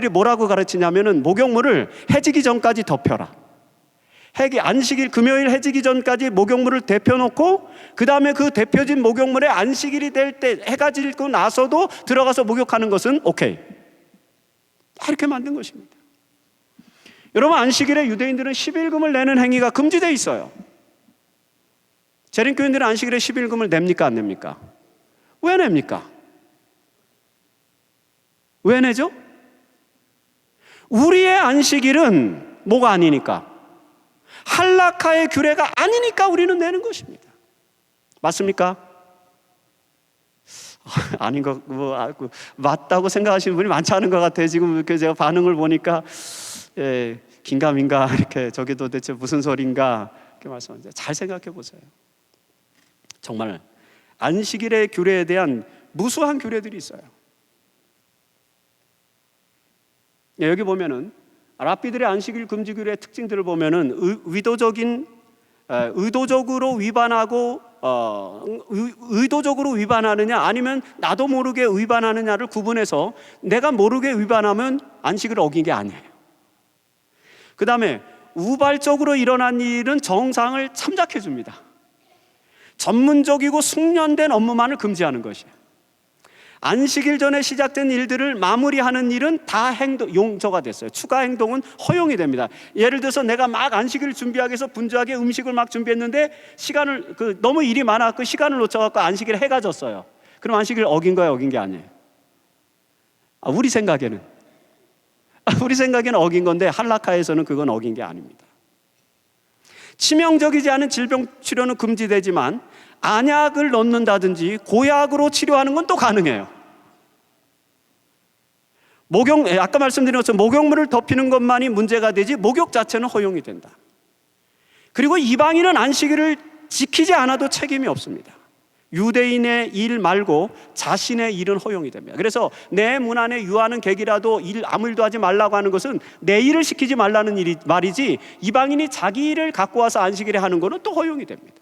뭐라고 가르치냐면은 목욕물을 해지기 전까지 덮여라. 안식일 금요일 해지기 전까지 목욕물을 데펴놓고, 그 다음에 그 데펴진 목욕물에 안식일이 될 때 해가 지고 나서도 들어가서 목욕하는 것은 오케이. 이렇게 만든 것입니다. 여러분, 안식일에 유대인들은 11금을 내는 행위가 금지되어 있어요. 재림교인들은 안식일에 11금을 냅니까 안 냅니까? 왜 냅니까? 왜 내죠? 우리의 안식일은 뭐가 아니니까? 할라카의 규례가 아니니까 우리는 내는 것입니다. 맞습니까? 아닌 것, 맞다고 생각하시는 분이 많지 않은 것 같아요. 지금 이렇게 제가 반응을 보니까 긴가민가 이렇게, 저게 도대체 무슨 소린가 이렇게 말씀하는데, 잘 생각해 보세요. 정말 안식일의 규례에 대한 무수한 규례들이 있어요. 여기 보면은 랍비들의 안식일 금지 규례의 특징들을 보면은 의도적으로 위반하느냐 아니면 나도 모르게 위반하느냐를 구분해서, 내가 모르게 위반하면 안식일을 어긴 게 아니에요. 그 다음에 우발적으로 일어난 일은 정상을 참작해 줍니다. 전문적이고 숙련된 업무만을 금지하는 것이에요. 안식일 전에 시작된 일들을 마무리하는 일은 다 용서가 됐어요. 추가 행동은 허용이 됩니다. 예를 들어서 내가 막 안식일을 준비하기 위해서 분주하게 음식을 막 준비했는데 너무 일이 많아서 시간을 놓쳐갖고 안식일에 해가 졌어요. 그럼 안식일 어긴 거예요, 어긴 게 아니에요? 우리 생각에는 어긴 건데 할라카에서는 그건 어긴 게 아닙니다. 치명적이지 않은 질병 치료는 금지되지만 안약을 넣는다든지 고약으로 치료하는 건 또 가능해요. 아까 말씀드린 것처럼 목욕물을 덮이는 것만이 문제가 되지 목욕 자체는 허용이 된다. 그리고 이방인은 안식일을 지키지 않아도 책임이 없습니다. 유대인의 일 말고 자신의 일은 허용이 됩니다. 그래서 내 문 안에 유하는 객이라도 아무 일도 하지 말라고 하는 것은 내 일을 시키지 말라는 말이지, 이방인이 자기 일을 갖고 와서 안식일에 하는 것은 또 허용이 됩니다.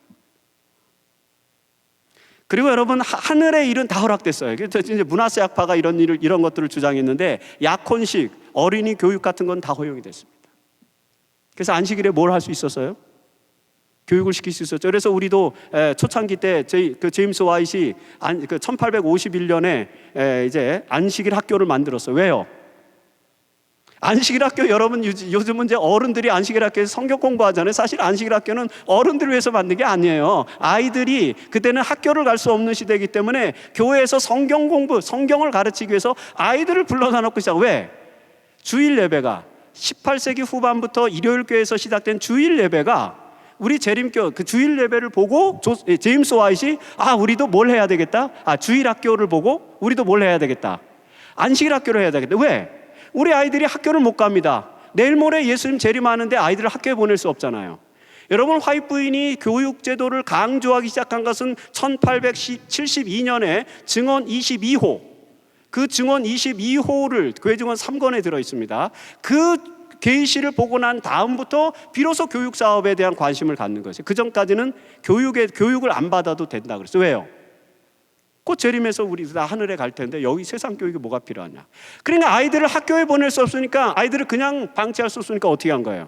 그리고 여러분, 하늘의 일은 다 허락됐어요. 이제 문하세학파가 이런 것들을 주장했는데, 약혼식, 어린이 교육 같은 건 다 허용이 됐습니다. 그래서 안식일에 뭘 할 수 있었어요? 교육을 시킬 수 있었죠. 그래서 우리도 초창기 때 제임스 와이시 1851년에 이제 안식일 학교를 만들었어요. 왜요? 안식일 학교, 여러분 요즘은 이제 어른들이 안식일 학교에서 성경 공부하잖아요. 사실 안식일 학교는 어른들을 위해서 만든 게 아니에요. 아이들이 그때는 학교를 갈 수 없는 시대이기 때문에 교회에서 성경 공부, 성경을 가르치기 위해서 아이들을 불러다 놓고 시작. 왜? 주일 예배가 18세기 후반부터 일요일 교회에서 시작된 주일 예배가, 우리 재림교 그 주일 예배를 보고 제임스 와이시 우리도 뭘 해야 되겠다? 주일 학교를 보고 우리도 뭘 해야 되겠다? 안식일 학교를 해야 되겠다. 왜? 우리 아이들이 학교를 못 갑니다. 내일 모레 예수님 재림하는데 아이들을 학교에 보낼 수 없잖아요. 여러분, 화이트 부인이 교육 제도를 강조하기 시작한 것은 1872년에 증언 22호, 그 증언 22호를 교회 증언 3권에 들어 있습니다. 그 계시를 보고 난 다음부터 비로소 교육 사업에 대한 관심을 갖는 것이에요. 그 전까지는 교육을 안 받아도 된다 그랬어요. 왜요? 곧 재림해서 우리 다 하늘에 갈 텐데 여기 세상 교육이 뭐가 필요하냐? 그러니까 아이들을 학교에 보낼 수 없으니까, 아이들을 그냥 방치할 수 없으니까 어떻게 한 거예요?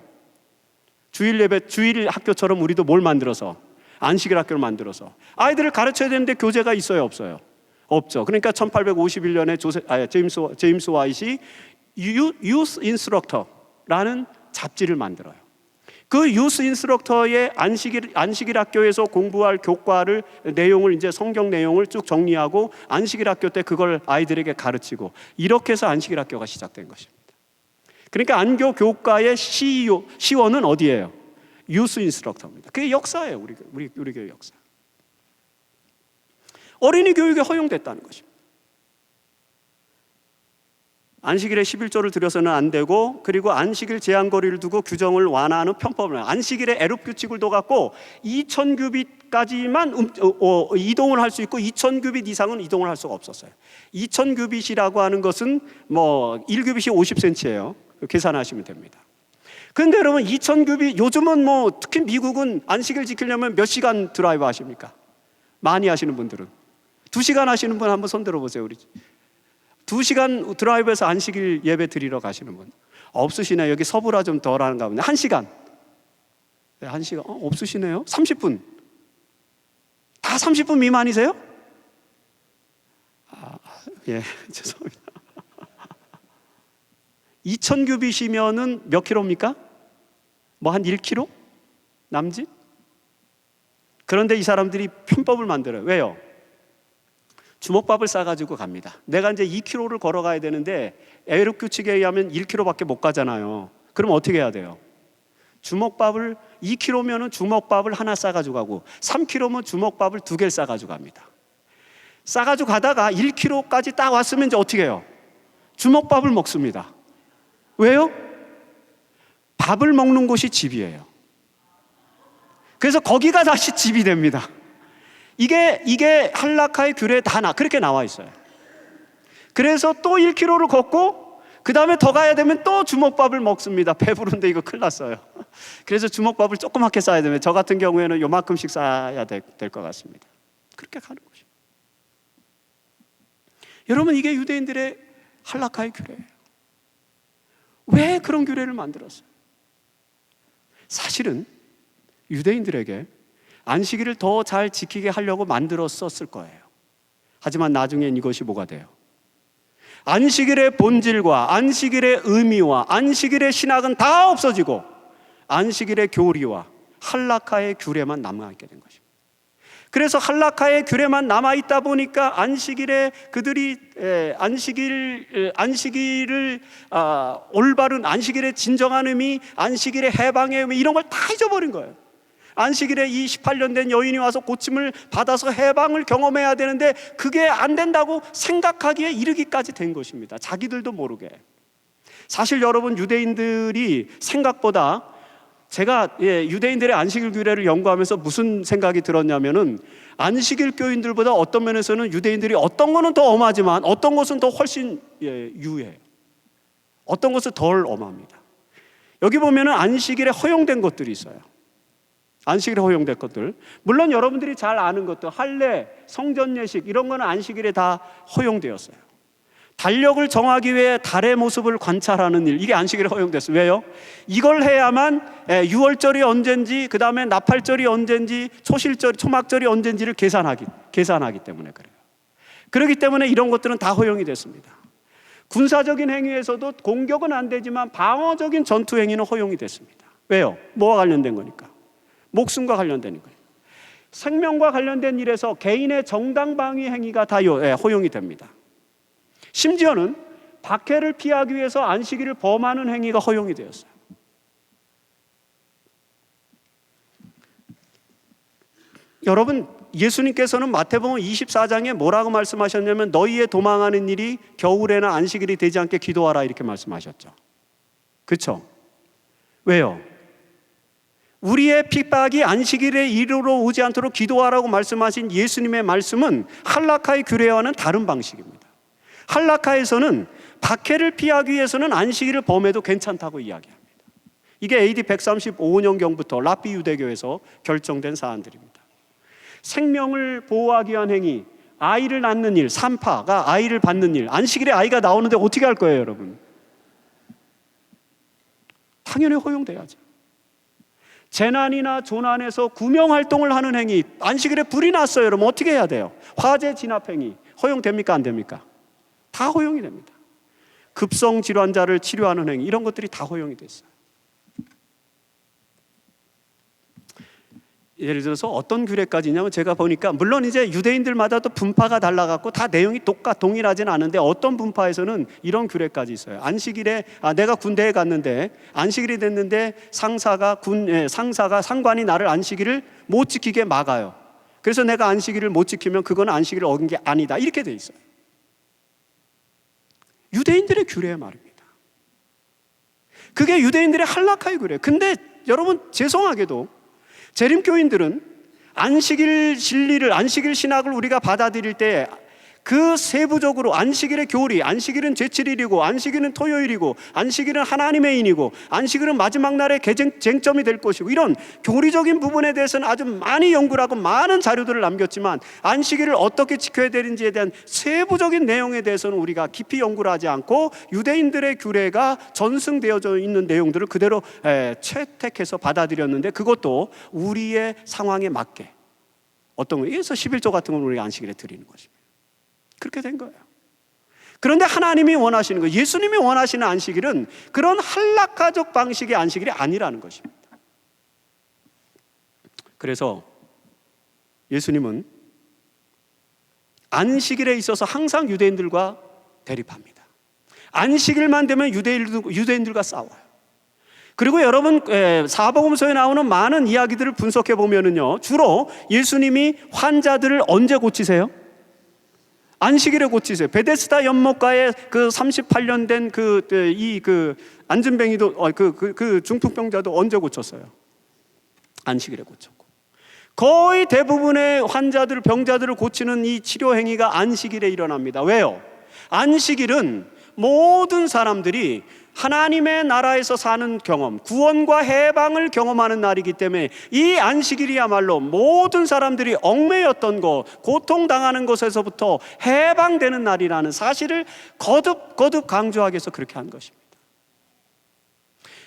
주일 예배, 주일 학교처럼 우리도 뭘 만들어서, 안식일 학교를 만들어서 아이들을 가르쳐야 되는데 교재가 있어요, 없어요? 없죠. 그러니까 1851년에 제임스 와이시 유스 인스트럭터라는 잡지를 만들어요. 그 유스 인스트럭터의 안식일 학교에서 공부할 교과를, 내용을, 이제 성경 내용을 쭉 정리하고 안식일 학교 때 그걸 아이들에게 가르치고, 이렇게 해서 안식일 학교가 시작된 것입니다. 그러니까 안교 교과의 시원은 어디예요? 유스 인스트럭터입니다. 그게 역사예요. 우리 교회 역사. 어린이 교육이 허용됐다는 것입니다. 안식일에 11조를 들여서는 안 되고, 그리고 안식일 제한거리를 두고 규정을 완화하는 편법을, 안식일에 에룹 규칙을 둬갖고 2000규빗까지만 이동을 할 수 있고 2000규빗 이상은 이동을 할 수가 없었어요. 2000규빗이라고 하는 것은 1규빗이 50cm예요. 계산하시면 됩니다. 그런데 여러분, 2000규빗, 요즘은 특히 미국은 안식일 지키려면 몇 시간 드라이브 하십니까? 많이 하시는 분들은 2시간 하시는 분 한번 손 들어보세요. 우리 2시간 드라이브해서 안식일 예배 드리러 가시는 분 없으시네요. 여기 서부라 좀 덜한가 보네. 1시간. 네, 1시간. 없으시네요. 30분. 다 30분 미만이세요? 예, 죄송합니다. 2000규빗이면은 몇 킬로입니까? 한 1km? 남짓? 그런데 이 사람들이 편법을 만들어요. 왜요? 주먹밥을 싸가지고 갑니다. 내가 이제 2km를 걸어가야 되는데 에룹 규칙에 의하면 1km밖에 못 가잖아요. 그럼 어떻게 해야 돼요? 주먹밥을 2km면은 주먹밥을 하나 싸가지고 가고, 3km면 주먹밥을 2개를 싸가지고 갑니다. 싸가지고 가다가 1km까지 딱 왔으면 이제 어떻게 해요? 주먹밥을 먹습니다. 왜요? 밥을 먹는 곳이 집이에요. 그래서 거기가 다시 집이 됩니다. 이게 할라카의 규례에 다 그렇게 나와 있어요. 그래서 또 1km를 걷고 그 다음에 더 가야 되면 또 주먹밥을 먹습니다. 배부른데 이거 큰일 났어요. 그래서 주먹밥을 조그맣게 싸야 되면, 저 같은 경우에는 요만큼씩 싸야 될 것 같습니다. 그렇게 가는 것이죠. 여러분, 이게 유대인들의 할라카의 규례예요. 왜 그런 규례를 만들었어요? 사실은 유대인들에게 안식일을 더 잘 지키게 하려고 만들었었을 거예요. 하지만 나중엔 이것이 뭐가 돼요? 안식일의 본질과 안식일의 의미와 안식일의 신학은 다 없어지고 안식일의 교리와 할라카의 규례만 남아있게 된 것입니다. 그래서 할라카의 규례만 남아있다 보니까 안식일에 그들이 안식일을 올바른 안식일의 진정한 의미, 안식일의 해방의 의미, 이런 걸 다 잊어버린 거예요. 안식일에 이 18년 된 여인이 와서 고침을 받아서 해방을 경험해야 되는데 그게 안 된다고 생각하기에 이르기까지 된 것입니다. 자기들도 모르게. 사실 여러분, 유대인들이 생각보다, 제가 유대인들의 안식일 규례를 연구하면서 무슨 생각이 들었냐면은, 안식일 교인들보다 어떤 면에서는 유대인들이 어떤 거는 더 엄하지만 어떤 것은 더 훨씬 유해요. 어떤 것은 덜 엄합니다. 여기 보면은 안식일에 허용된 것들이 있어요. 안식일에 허용된 것들, 물론 여러분들이 잘 아는 것들, 할례, 성전 예식, 이런 거는 안식일에 다 허용되었어요. 달력을 정하기 위해 달의 모습을 관찰하는 일, 이게 안식일에 허용됐어요. 왜요? 이걸 해야만 유월절이 언젠지, 그 다음에 나팔절이 언젠지, 초막절이 언젠지를 계산하기 때문에 그래요. 그렇기 때문에 이런 것들은 다 허용이 됐습니다. 군사적인 행위에서도 공격은 안 되지만 방어적인 전투 행위는 허용이 됐습니다. 왜요? 뭐와 관련된 거니까? 목숨과 관련된 거예요. 생명과 관련된 일에서 개인의 정당 방위 행위가 다 허용이 됩니다. 심지어는 박해를 피하기 위해서 안식일을 범하는 행위가 허용이 되었어요. 여러분, 예수님께서는 마태복음 24장에 뭐라고 말씀하셨냐면, 너희의 도망하는 일이 겨울에나 안식일이 되지 않게 기도하라, 이렇게 말씀하셨죠. 그렇죠? 왜요? 우리의 핍박이 안식일에 이르러 오지 않도록 기도하라고 말씀하신 예수님의 말씀은 할라카의 규례와는 다른 방식입니다. 할라카에서는 박해를 피하기 위해서는 안식일을 범해도 괜찮다고 이야기합니다. 이게 AD 135년경부터 랍비 유대교에서 결정된 사안들입니다. 생명을 보호하기 위한 행위, 아이를 낳는 일, 산파가 아이를 받는 일, 안식일에 아이가 나오는데 어떻게 할 거예요, 여러분? 당연히 허용돼야죠. 재난이나 조난에서 구명활동을 하는 행위, 안식일에 불이 났어요, 여러분, 어떻게 해야 돼요? 화재 진압 행위 허용됩니까, 안 됩니까? 다 허용이 됩니다. 급성 질환자를 치료하는 행위, 이런 것들이 다 허용이 됐어요. 예를 들어서 어떤 규례까지 있냐면, 제가 보니까 물론 이제 유대인들마다 또 분파가 달라갖고 다 내용이 동일하진 않은데, 어떤 분파에서는 이런 규례까지 있어요. 안식일에 내가 군대에 갔는데 안식일이 됐는데 상관이 나를 안식일을 못 지키게 막아요. 그래서 내가 안식일을 못 지키면 그건 안식일을 어긴 게 아니다, 이렇게 돼 있어요. 유대인들의 규례의 말입니다. 그게 유대인들의 할라카의 규례. 근데 여러분, 죄송하게도 재림교인들은 안식일 진리를, 안식일 신학을 우리가 받아들일 때 그 세부적으로 안식일의 교리, 안식일은 제7일이고 안식일은 토요일이고 안식일은 하나님의 인이고 안식일은 마지막 날의 쟁점이 될 것이고, 이런 교리적인 부분에 대해서는 아주 많이 연구를 하고 많은 자료들을 남겼지만, 안식일을 어떻게 지켜야 되는지에 대한 세부적인 내용에 대해서는 우리가 깊이 연구를 하지 않고 유대인들의 규례가 전승되어져 있는 내용들을 그대로 채택해서 받아들였는데, 그것도 우리의 상황에 맞게 어떤 거예요? 그래서 11조 같은 걸 우리가 안식일에 드리는 것입니다. 그렇게 된 거예요. 그런데 하나님이 원하시는 거, 예수님이 원하시는 안식일은 그런 할라카적 방식의 안식일이 아니라는 것입니다. 그래서 예수님은 안식일에 있어서 항상 유대인들과 대립합니다. 안식일만 되면 유대인들과 싸워요. 그리고 여러분, 사복음서에 나오는 많은 이야기들을 분석해 보면은요, 주로 예수님이 환자들을 언제 고치세요? 안식일에 고치세요. 베데스다 연못가에 그 38년 된 안진뱅이도 그 중풍병자도 언제 고쳤어요? 안식일에 고쳤고. 거의 대부분의 환자들, 병자들을 고치는 이 치료 행위가 안식일에 일어납니다. 왜요? 안식일은 모든 사람들이 하나님의 나라에서 사는 경험, 구원과 해방을 경험하는 날이기 때문에 이 안식일이야말로 모든 사람들이 얽매였던 것, 고통당하는 것에서부터 해방되는 날이라는 사실을 거듭 강조하기 위해서 그렇게 한 것입니다.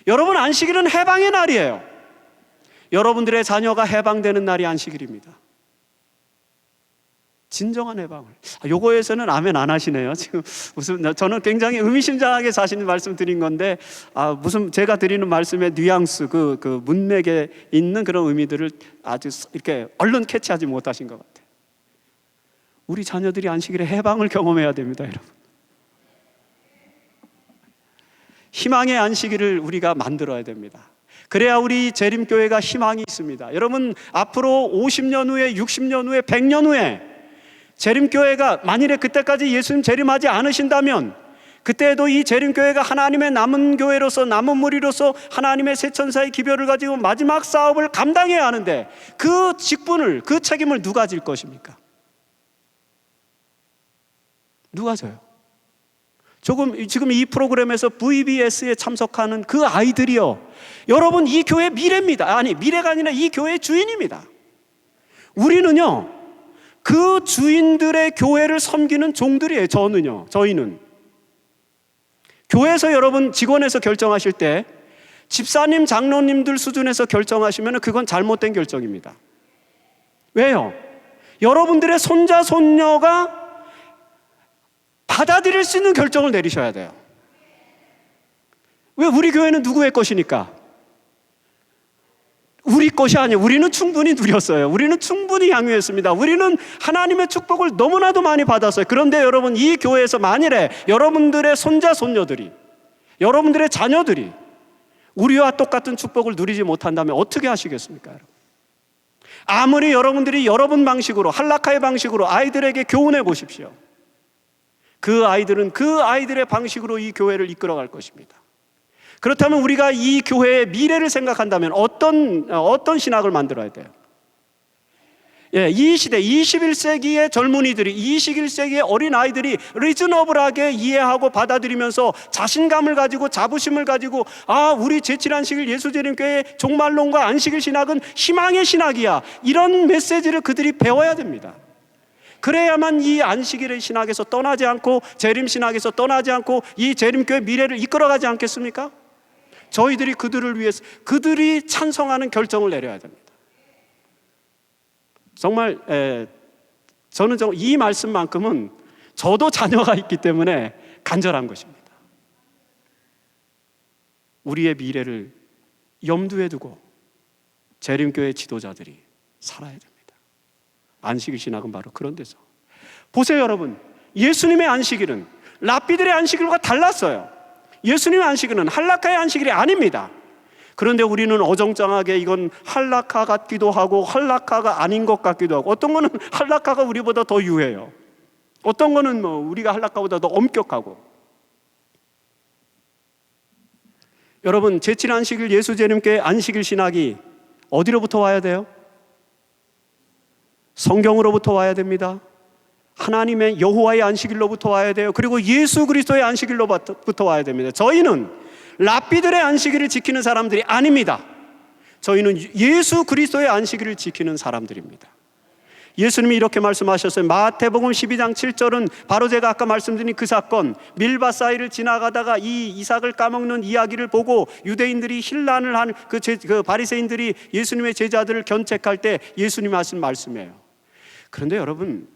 여러분, 안식일은 해방의 날이에요. 여러분들의 자녀가 해방되는 날이 안식일입니다. 진정한 해방을. 요거에서는 아멘 안 하시네요. 지금 무슨, 저는 굉장히 의미심장하게 자신 말씀 드린 건데, 무슨 제가 드리는 말씀의 뉘앙스, 그 문맥에 있는 그런 의미들을 아주 이렇게 얼른 캐치하지 못하신 것 같아요. 우리 자녀들이 안식일에 해방을 경험해야 됩니다, 여러분. 희망의 안식일을 우리가 만들어야 됩니다. 그래야 우리 재림교회가 희망이 있습니다. 여러분, 앞으로 50년 후에, 60년 후에, 100년 후에 재림교회가 만일에 그때까지 예수님 재림하지 않으신다면 그때에도 이 재림교회가 하나님의 남은 교회로서, 남은 무리로서 하나님의 새 천사의 기별을 가지고 마지막 사업을 감당해야 하는데 그 직분을, 그 책임을 누가 질 것입니까? 누가 져요? 지금 이 프로그램에서 VBS에 참석하는 그 아이들이요, 여러분 이 교회의 미래입니다. 아니, 미래가 아니라 이 교회의 주인입니다. 우리는요, 그 주인들의 교회를 섬기는 종들이에요. 저희는 교회에서 여러분 직원에서 결정하실 때 집사님, 장로님들 수준에서 결정하시면 그건 잘못된 결정입니다. 왜요? 여러분들의 손자, 손녀가 받아들일 수 있는 결정을 내리셔야 돼요. 왜? 우리 교회는 누구의 것이니까? 우리 것이 아니에요. 우리는 충분히 누렸어요. 우리는 충분히 향유했습니다. 우리는 하나님의 축복을 너무나도 많이 받았어요. 그런데 여러분, 이 교회에서 만일에 여러분들의 손자, 손녀들이, 여러분들의 자녀들이 우리와 똑같은 축복을 누리지 못한다면 어떻게 하시겠습니까? 아무리 여러분들이 여러분 방식으로, 할라카의 방식으로 아이들에게 교훈해 보십시오. 그 아이들은 그 아이들의 방식으로 이 교회를 이끌어갈 것입니다. 그렇다면 우리가 이 교회의 미래를 생각한다면 어떤 신학을 만들어야 돼요? 이 시대, 21세기의 젊은이들이, 21세기의 어린아이들이 리즈너블하게 이해하고 받아들이면서 자신감을 가지고, 자부심을 가지고, 우리 제7안식일 예수재림교회의 종말론과 안식일 신학은 희망의 신학이야, 이런 메시지를 그들이 배워야 됩니다. 그래야만 이 안식일의 신학에서 떠나지 않고, 재림 신학에서 떠나지 않고 이 재림교회 미래를 이끌어가지 않겠습니까? 저희들이 그들을 위해서, 그들이 찬성하는 결정을 내려야 됩니다. 정말 저는 이 말씀만큼은 저도 자녀가 있기 때문에 간절한 것입니다. 우리의 미래를 염두에 두고 재림교회 지도자들이 살아야 됩니다. 안식일 신학은 바로 그런 데서. 보세요 여러분, 예수님의 안식일은 랍비들의 안식일과 달랐어요. 예수님의 안식일은 할라카의 안식일이 아닙니다. 그런데 우리는 어정쩡하게 이건 할라카 같기도 하고 할라카가 아닌 것 같기도 하고, 어떤 거는 할라카가 우리보다 더 유해요. 어떤 거는 우리가 할라카보다 더 엄격하고. 여러분, 제7안식일 예수재림교회 안식일 신학이 어디로부터 와야 돼요? 성경으로부터 와야 됩니다. 하나님의 여호와의 안식일로부터 와야 돼요. 그리고 예수 그리스도의 안식일로부터 와야 됩니다. 저희는 랍비들의 안식일을 지키는 사람들이 아닙니다. 저희는 예수 그리스도의 안식일을 지키는 사람들입니다. 예수님이 이렇게 말씀하셨어요. 마태복음 12장 7절은 바로 제가 아까 말씀드린 그 사건, 밀바 사이를 지나가다가 이 이삭을 까먹는 이야기를 보고 유대인들이 혼란을 한 그 바리새인들이 예수님의 제자들을 견책할 때 예수님이 하신 말씀이에요. 그런데 여러분,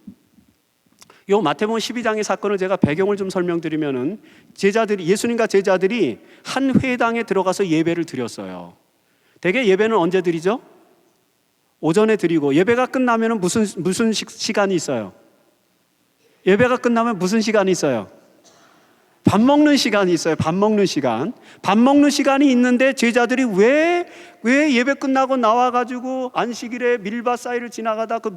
이 마태복음 12장의 사건을 제가 배경을 좀 설명드리면은, 예수님과 제자들이 한 회당에 들어가서 예배를 드렸어요. 대개 예배는 언제 드리죠? 오전에 드리고, 예배가 끝나면은 무슨 시간이 있어요? 예배가 끝나면 무슨 시간이 있어요? 밥 먹는 시간이 있어요. 밥 먹는 시간. 밥 먹는 시간이 있는데 제자들이 왜 예배 끝나고 나와가지고 안식일에 밀밭 사이를 지나가다 그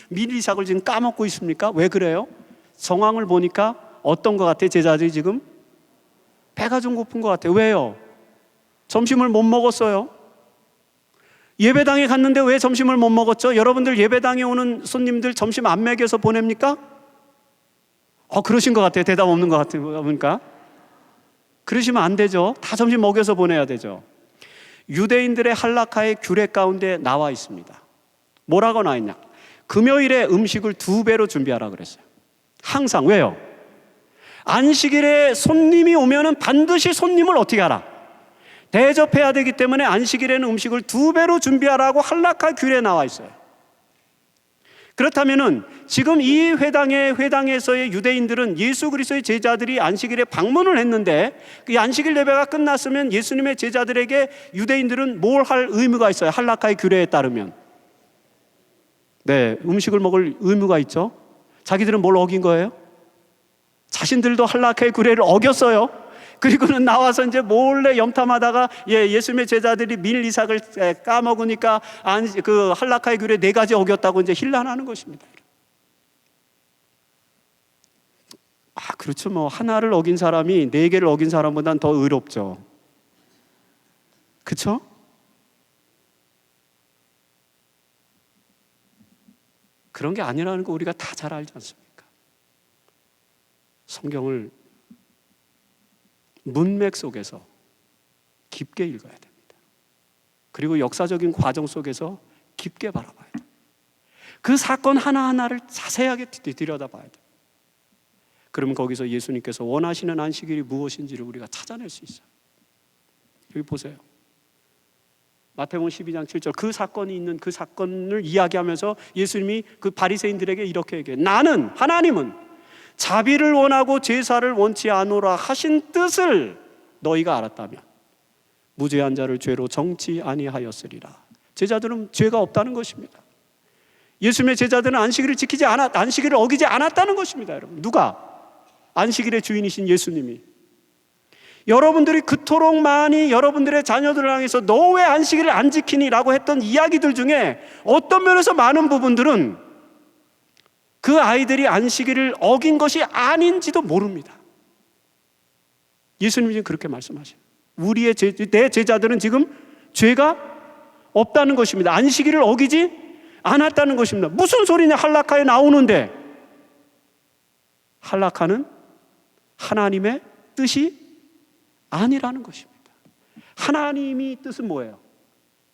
밀이삭을 지금 까먹고 있습니까? 왜 그래요? 정황을 보니까 어떤 것 같아요? 제자들이 지금 배가 좀 고픈 것 같아요. 왜요? 점심을 못 먹었어요. 예배당에 갔는데 왜 점심을 못 먹었죠? 여러분들 예배당에 오는 손님들 점심 안 먹여서 보냅니까? 그러신 것 같아요. 대답 없는 것 같아요. 보니까. 그러시면 안 되죠. 다 점심 먹여서 보내야 되죠. 유대인들의 할라카의 규례 가운데 나와 있습니다. 뭐라고 나와 있냐? 금요일에 음식을 2배로 준비하라 그랬어요. 항상. 왜요? 안식일에 손님이 오면은 반드시 손님을 어떻게 하라? 대접해야 되기 때문에 안식일에는 음식을 2배로 준비하라고 할라카 규례에 나와 있어요. 그렇다면은 지금 이 회당에서의 유대인들은 예수 그리스도의 제자들이 안식일에 방문을 했는데, 그 안식일 예배가 끝났으면 예수님의 제자들에게 유대인들은 뭘 할 의무가 있어요? 할라카의 규례에 따르면 음식을 먹을 의무가 있죠. 자기들은 뭘 어긴 거예요? 자신들도 할라카의 규례를 어겼어요. 그리고는 나와서 이제 몰래 염탐하다가 예수님의 제자들이 밀 이삭을 까먹으니까 그 할라카의 규례 4가지 어겼다고 이제 힐난하는 것입니다. 그렇죠. 뭐 하나를 어긴 사람이 4개를 어긴 사람보단 더 의롭죠. 그렇죠? 그런 게 아니라는 거 우리가 다 잘 알지 않습니까? 성경을 문맥 속에서 깊게 읽어야 됩니다. 그리고 역사적인 과정 속에서 깊게 바라봐야 됩니다. 그 사건 하나하나를 자세하게 들여다봐야 됩니다. 그러면 거기서 예수님께서 원하시는 안식일이 무엇인지를 우리가 찾아낼 수 있어요. 여기 보세요. 마태복음 12장 7절, 그 사건이 있는 그 사건을 이야기하면서 예수님이 그 바리새인들에게 이렇게 얘기해요. 나는, 하나님은 자비를 원하고 제사를 원치 않노라 하신 뜻을 너희가 알았다면 무죄한 자를 죄로 정치 아니하였으리라. 제자들은 죄가 없다는 것입니다. 예수님의 제자들은 안식일을 어기지 않았다는 것입니다. 여러분, 누가? 안식일의 주인이신 예수님이. 여러분들이 그토록 많이 여러분들의 자녀들을 향해서 너 왜 안식일을 안 지키니? 라고 했던 이야기들 중에 어떤 면에서 많은 부분들은 그 아이들이 안식일을 어긴 것이 아닌지도 모릅니다. 예수님이 지금 그렇게 말씀하십니다. 내 제자들은 지금 죄가 없다는 것입니다. 안식일을 어기지 않았다는 것입니다. 무슨 소리냐? 할라카에 나오는데, 할라카는 하나님의 뜻이 아니라는 것입니다. 하나님이 뜻은 뭐예요?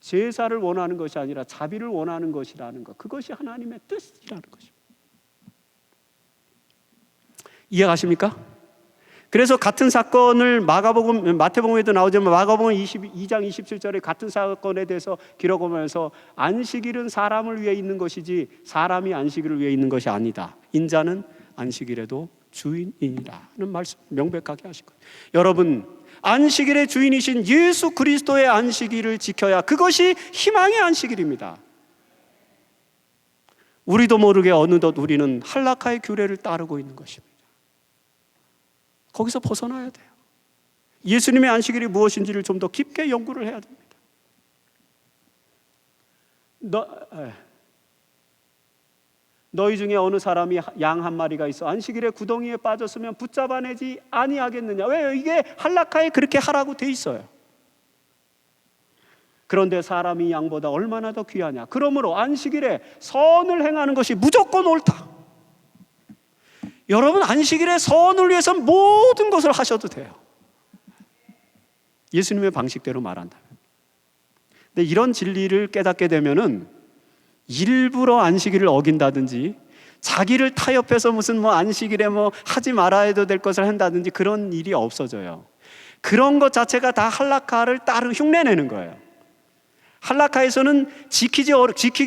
제사를 원하는 것이 아니라 자비를 원하는 것이라는 것, 그것이 하나님의 뜻이라는 것입니다. 이해가십니까? 그래서 같은 사건을 마태복음에도 나오지만 마가복음 22장 27절에 같은 사건에 대해서 기록하면서 안식일은 사람을 위해 있는 것이지 사람이 안식일을 위해 있는 것이 아니다. 인자는 안식일에도 주인이라는 말씀 명백하게 하신 거예요. 여러분, 안식일의 주인이신 예수 그리스도의 안식일을 지켜야 그것이 희망의 안식일입니다. 우리도 모르게 어느덧 우리는 할라카의 규례를 따르고 있는 것입니다. 거기서 벗어나야 돼요. 예수님의 안식일이 무엇인지를 좀 더 깊게 연구를 해야 됩니다. 너희 중에 어느 사람이 양 한 마리가 있어 안식일에 구덩이에 빠졌으면 붙잡아내지 아니하겠느냐? 왜요? 이게 할라카에 그렇게 하라고 돼 있어요. 그런데 사람이 양보다 얼마나 더 귀하냐? 그러므로 안식일에 선을 행하는 것이 무조건 옳다. 여러분, 안식일에 선을 위해서 모든 것을 하셔도 돼요. 예수님의 방식대로 말한다면. 근데 이런 진리를 깨닫게 되면은 일부러 안식일을 어긴다든지 자기를 타협해서 무슨 안식일에 하지 말아야 될 것을 한다든지 그런 일이 없어져요. 그런 것 자체가 다 할라카를 흉내내는 거예요. 할라카에서는 지키기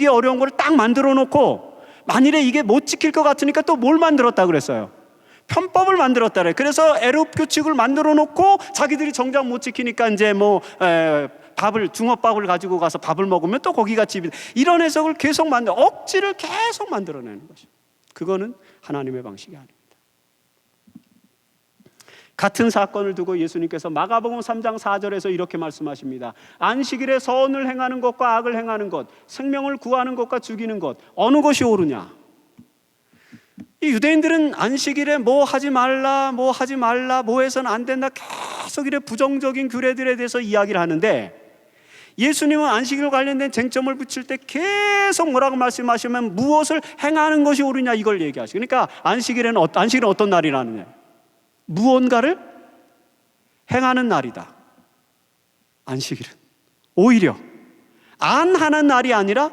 어려운 걸 딱 만들어 놓고 만일에 이게 못 지킬 것 같으니까 또 뭘 만들었다 그랬어요? 편법을 만들었다 그래요. 그래서 에룹 규칙을 만들어 놓고 자기들이 정작 못 지키니까 이제 중업밥을 가지고 가서 밥을 먹으면 또 거기가 집이다. 이런 해석을 계속 억지를 계속 만들어내는 것이죠. 그거는 하나님의 방식이 아닙니다. 같은 사건을 두고 예수님께서 마가복음 3장 4절에서 이렇게 말씀하십니다. 안식일에 선을 행하는 것과 악을 행하는 것, 생명을 구하는 것과 죽이는 것, 어느 것이 옳으냐? 이 유대인들은 안식일에 뭐 하지 말라, 뭐 해서는 안 된다, 계속 이래 부정적인 규례들에 대해서 이야기를 하는데, 예수님은 안식일 관련된 쟁점을 붙일 때 계속 뭐라고 말씀하시면 무엇을 행하는 것이 옳으냐 이걸 얘기하시죠. 그러니까 안식일은 어떤 날이라느냐? 무언가를 행하는 날이다. 안식일은 오히려 안 하는 날이 아니라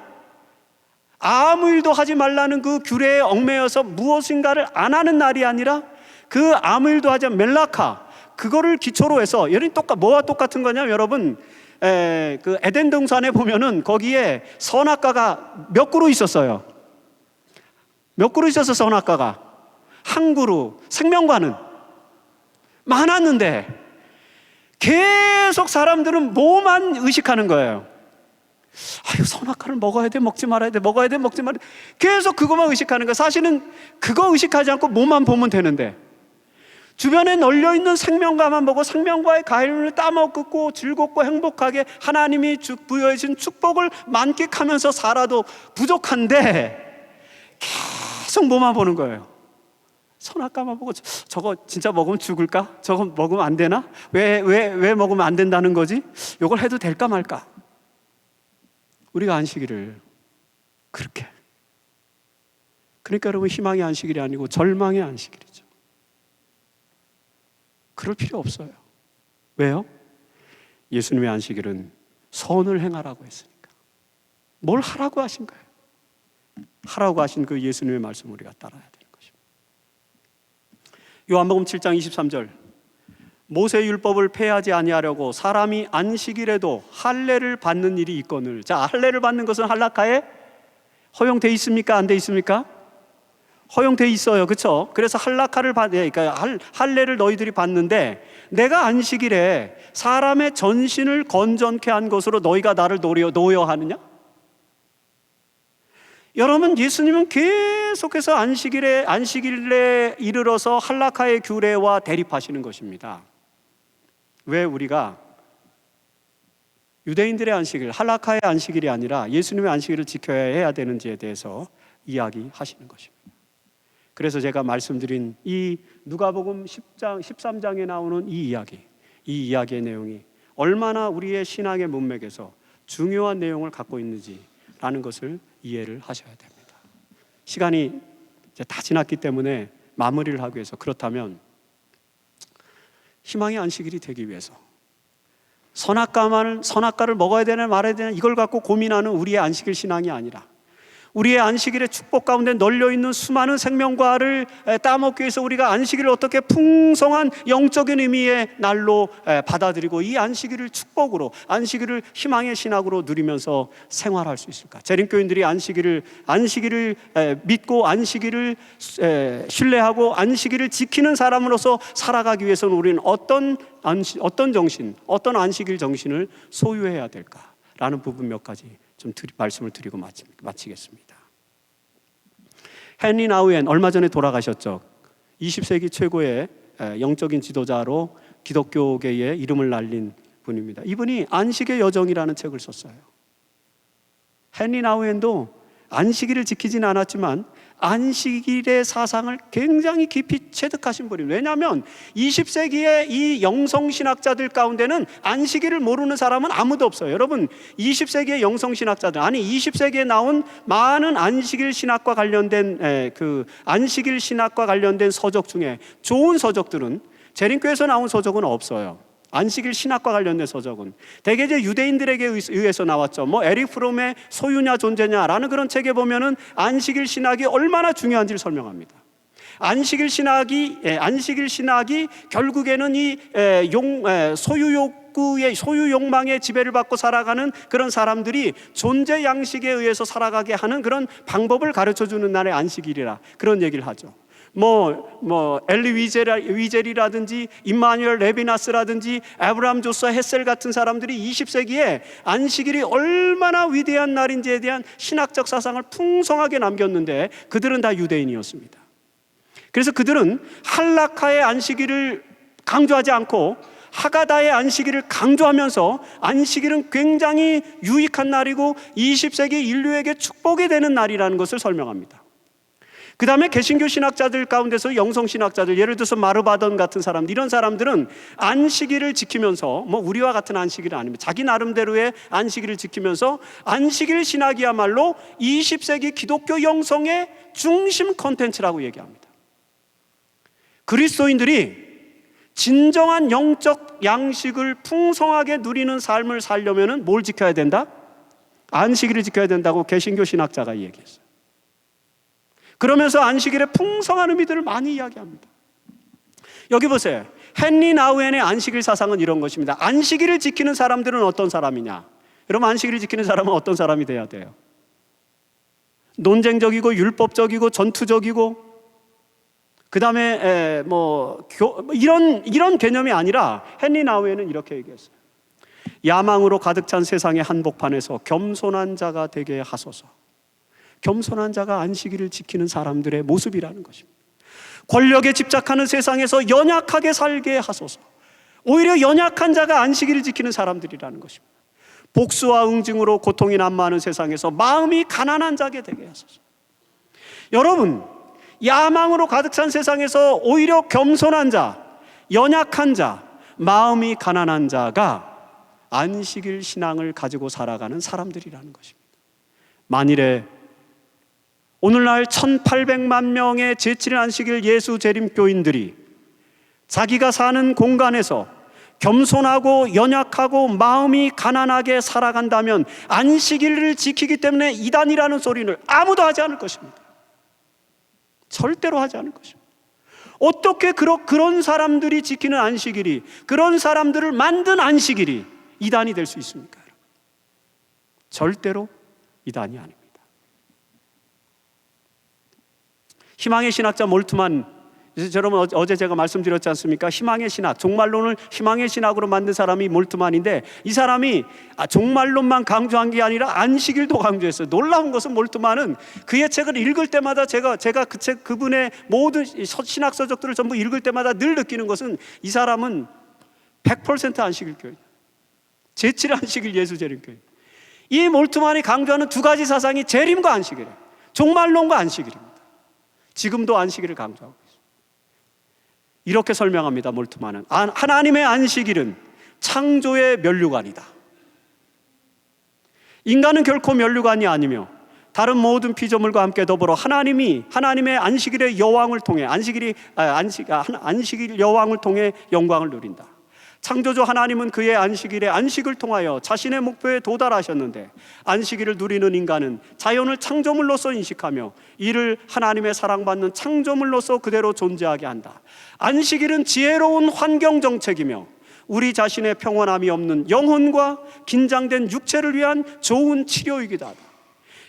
아무 일도 하지 말라는 그 규례에 얽매여서 무엇인가를 안 하는 날이 아니라 그 아무 일도 하지 않은 멜라카, 그거를 기초로 해서 뭐와 똑같은 거냐면 여러분, 그 에덴 동산에 보면은 거기에 선악과가 몇 그루 있었어요. 몇 그루 있었어 선악과가? 한 그루. 생명과는 많았는데 계속 사람들은 뭐만 의식하는 거예요? 선악과를 먹어야 돼, 먹지 말아야 돼, 먹어야 돼, 먹지 말아야 돼. 계속 그것만 의식하는 거예요. 사실은 그거 의식하지 않고 뭐만 보면 되는데 주변에 널려있는 생명과만 보고 생명과의 가인을 따먹고 즐겁고 행복하게 하나님이 부여해 주신 축복을 만끽하면서 살아도 부족한데 계속 뭐만 보는 거예요. 선악과만 보고 저거 진짜 먹으면 죽을까? 저거 먹으면 안 되나? 왜 먹으면 안 된다는 거지? 이걸 해도 될까 말까? 우리가 안식일을 그렇게, 그러니까 여러분, 희망의 안식일이 아니고 절망의 안식일이죠. 그럴 필요 없어요. 왜요? 예수님의 안식일은 선을 행하라고 했으니까. 뭘 하라고 하신 거예요? 하라고 하신 그 예수님의 말씀을 우리가 따라야 되는 것입니다. 요한복음 7장 23절, 모세 율법을 폐하지 아니하려고 사람이 안식일에도 할례를 받는 일이 있거늘. 자, 할례를 받는 것은 할라카에 허용돼 있습니까? 안 돼 있습니까? 허용돼 있어요. 그렇죠? 그래서 그러니까 할례를 너희들이 받는데, 내가 안식일에 사람의 전신을 건전케 한 것으로 너희가 나를 노여하느냐? 여러분, 예수님은 계속해서 안식일에 이르러서 할라카의 규례와 대립하시는 것입니다. 왜 우리가 유대인들의 안식일, 할라카의 안식일이 아니라 예수님의 안식일을 지켜야 해야 되는지에 대해서 이야기하시는 것입니다. 그래서 제가 말씀드린 이 누가복음 10장, 13장에 나오는 이 이야기의 내용이 얼마나 우리의 신앙의 문맥에서 중요한 내용을 갖고 있는지라는 것을 이해를 하셔야 됩니다. 시간이 이제 다 지났기 때문에 마무리를 하기 위해서, 그렇다면 희망의 안식일이 되기 위해서 선악과를 먹어야 되나 말아야 되나 이걸 갖고 고민하는 우리의 안식일 신앙이 아니라, 우리의 안식일의 축복 가운데 널려있는 수많은 생명과를 따먹기 위해서 우리가 안식일을 어떻게 풍성한 영적인 의미의 날로 받아들이고 이 안식일을 축복으로, 안식일을 희망의 신학으로 누리면서 생활할 수 있을까? 재림교인들이 안식일을 믿고 안식일을 신뢰하고 안식일을 지키는 사람으로서 살아가기 위해서는 우리는 어떤 정신, 어떤 안식일 정신을 소유해야 될까라는 부분 몇 가지 좀 말씀을 드리고 마치겠습니다. 헨리 나우엔, 얼마 전에 돌아가셨죠. 20세기 최고의 영적인 지도자로 기독교계에 이름을 날린 분입니다. 이분이 안식의 여정이라는 책을 썼어요. 헨리 나우엔도 안식일을 지키지는 않았지만 안식일의 사상을 굉장히 깊이 체득하신 분입니다. 왜냐하면 20세기의 이 영성신학자들 가운데는 안식일을 모르는 사람은 아무도 없어요. 여러분, 20세기의 영성신학자들, 20세기에 나온 많은 안식일 신학과 관련된 안식일 신학과 관련된 서적 중에 좋은 서적들은, 재림교에서 나온 서적은 없어요. 안식일 신학과 관련된 서적은 대개 이제 유대인들에게 의해서 나왔죠. 에릭 프롬의 소유냐 존재냐라는 그런 책에 보면은 안식일 신학이 얼마나 중요한지를 설명합니다. 안식일 신학이 결국에는 이 소유 욕구의, 소유 욕망의 지배를 받고 살아가는 그런 사람들이 존재 양식에 의해서 살아가게 하는 그런 방법을 가르쳐 주는 날의 안식일이라 그런 얘기를 하죠. 엘리 위젤이라든지 임마누엘 레비나스라든지 아브라함 조스 헤셀 같은 사람들이 20세기에 안식일이 얼마나 위대한 날인지에 대한 신학적 사상을 풍성하게 남겼는데, 그들은 다 유대인이었습니다. 그래서 그들은 할라카의 안식일을 강조하지 않고 하가다의 안식일을 강조하면서 안식일은 굉장히 유익한 날이고 20세기 인류에게 축복이 되는 날이라는 것을 설명합니다. 그 다음에 개신교 신학자들 가운데서 영성신학자들, 예를 들어서 마르바던 같은 사람들, 이런 사람들은 안식일을 지키면서, 우리와 같은 안식일은 아닙니다. 자기 나름대로의 안식일을 지키면서 안식일 신학이야말로 20세기 기독교 영성의 중심 콘텐츠라고 얘기합니다. 그리스도인들이 진정한 영적 양식을 풍성하게 누리는 삶을 살려면 뭘 지켜야 된다? 안식일을 지켜야 된다고 개신교 신학자가 얘기했어요. 그러면서 안식일의 풍성한 의미들을 많이 이야기합니다. 여기 보세요. 헨리 나우엔의 안식일 사상은 이런 것입니다. 안식일을 지키는 사람들은 어떤 사람이냐? 여러분, 안식일을 지키는 사람은 어떤 사람이 돼야 돼요? 논쟁적이고 율법적이고 전투적이고, 그 다음에 이런 개념이 아니라 헨리 나우엔은 이렇게 얘기했어요. 야망으로 가득 찬 세상의 한복판에서 겸손한 자가 되게 하소서. 겸손한 자가 안식일을 지키는 사람들의 모습이라는 것입니다. 권력에 집착하는 세상에서 연약하게 살게 하소서. 오히려 연약한 자가 안식일을 지키는 사람들이라는 것입니다. 복수와 응징으로 고통이 난무하는 세상에서 마음이 가난한 자게 되게 하소서. 여러분, 야망으로 가득 찬 세상에서 오히려 겸손한 자, 연약한 자, 마음이 가난한 자가 안식일 신앙을 가지고 살아가는 사람들이라는 것입니다. 만일에 오늘날 1800만 명의 제7일 안식일 예수 재림교인들이 자기가 사는 공간에서 겸손하고 연약하고 마음이 가난하게 살아간다면 안식일을 지키기 때문에 이단이라는 소리를 아무도 하지 않을 것입니다. 절대로 하지 않을 것입니다. 어떻게 그런 사람들이 지키는 안식일이, 그런 사람들을 만든 안식일이 이단이 될 수 있습니까? 절대로 이단이 아닙니다. 희망의 신학자 몰트만, 여러분 어제 제가 말씀드렸지 않습니까? 희망의 신학, 종말론을 희망의 신학으로 만든 사람이 몰트만인데, 이 사람이 종말론만 강조한 게 아니라 안식일도 강조했어요. 놀라운 것은 몰트만은 그의 책을 읽을 때마다 제가 그분의 모든 신학 서적들을 전부 읽을 때마다 늘 느끼는 것은 이 사람은 100% 안식일 교회, 제7 안식일 예수 재림교회. 이 몰트만이 강조하는 두 가지 사상이 재림과 안식일이에요. 종말론과 안식일입니다. 지금도 안식일을 강조하고 있습니다. 이렇게 설명합니다. 몰트만은 하나님의 안식일은 창조의 면류관이다. 인간은 결코 면류관이 아니며 다른 모든 피조물과 함께 더불어 하나님의 안식일의 여왕을 통해 안식일 여왕을 통해 영광을 누린다. 창조주 하나님은 그의 안식일의 안식을 통하여 자신의 목표에 도달하셨는데, 안식일을 누리는 인간은 자연을 창조물로서 인식하며 이를 하나님의 사랑받는 창조물로서 그대로 존재하게 한다. 안식일은 지혜로운 환경 정책이며 우리 자신의 평온함이 없는 영혼과 긴장된 육체를 위한 좋은 치료이기도 하다.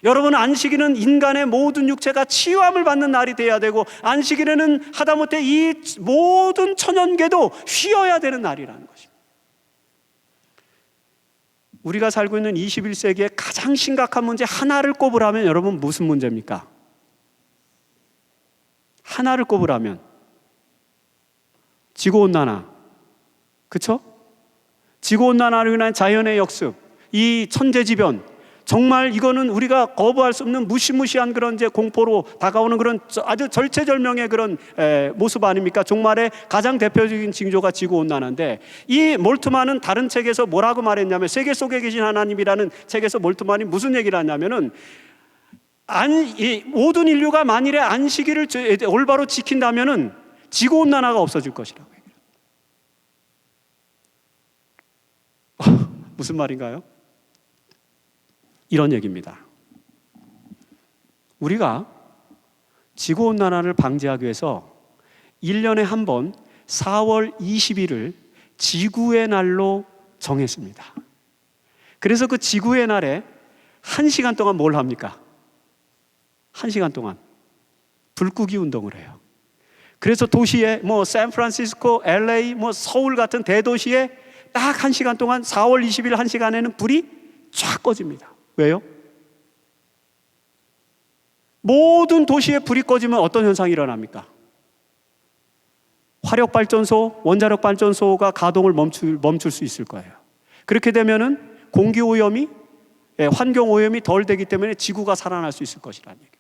여러분, 안식일은 인간의 모든 육체가 치유함을 받는 날이 돼야 되고, 안식일에는 하다못해 이 모든 천연계도 쉬어야 되는 날이라는 것입니다. 우리가 살고 있는 21세기의 가장 심각한 문제 하나를 꼽으라면 여러분 무슨 문제입니까? 하나를 꼽으라면 지구온난화, 그렇죠? 지구온난화로 인한 자연의 역습, 이 천재지변, 정말 이거는 우리가 거부할 수 없는 무시무시한 그런 이제 공포로 다가오는 그런 아주 절체절명의 그런 모습 아닙니까? 종말의 가장 대표적인 징조가 지구온난화인데, 이 몰트만은 다른 책에서 뭐라고 말했냐면, 세계 속에 계신 하나님이라는 책에서 몰트만이 무슨 얘기를 하냐면은, 모든 인류가 만일에 안식일을 올바로 지킨다면은 지구온난화가 없어질 것이라고 얘기해요. 무슨 말인가요? 이런 얘기입니다. 우리가 지구온난화를 방지하기 위해서 1년에 한 번 4월 20일을 지구의 날로 정했습니다. 그래서 그 지구의 날에 1시간 동안 뭘 합니까? 1시간 동안 불 끄기 운동을 해요. 그래서 도시에 샌프란시스코, LA, 서울 같은 대도시에 딱 1시간 동안 4월 20일 1시간에는 불이 쫙 꺼집니다. 왜요? 모든 도시에 불이 꺼지면 어떤 현상이 일어납니까? 화력발전소, 원자력발전소가 가동을 멈출 수 있을 거예요. 그렇게 되면은 공기오염이, 환경오염이 덜 되기 때문에 지구가 살아날 수 있을 것이라는 얘기예요.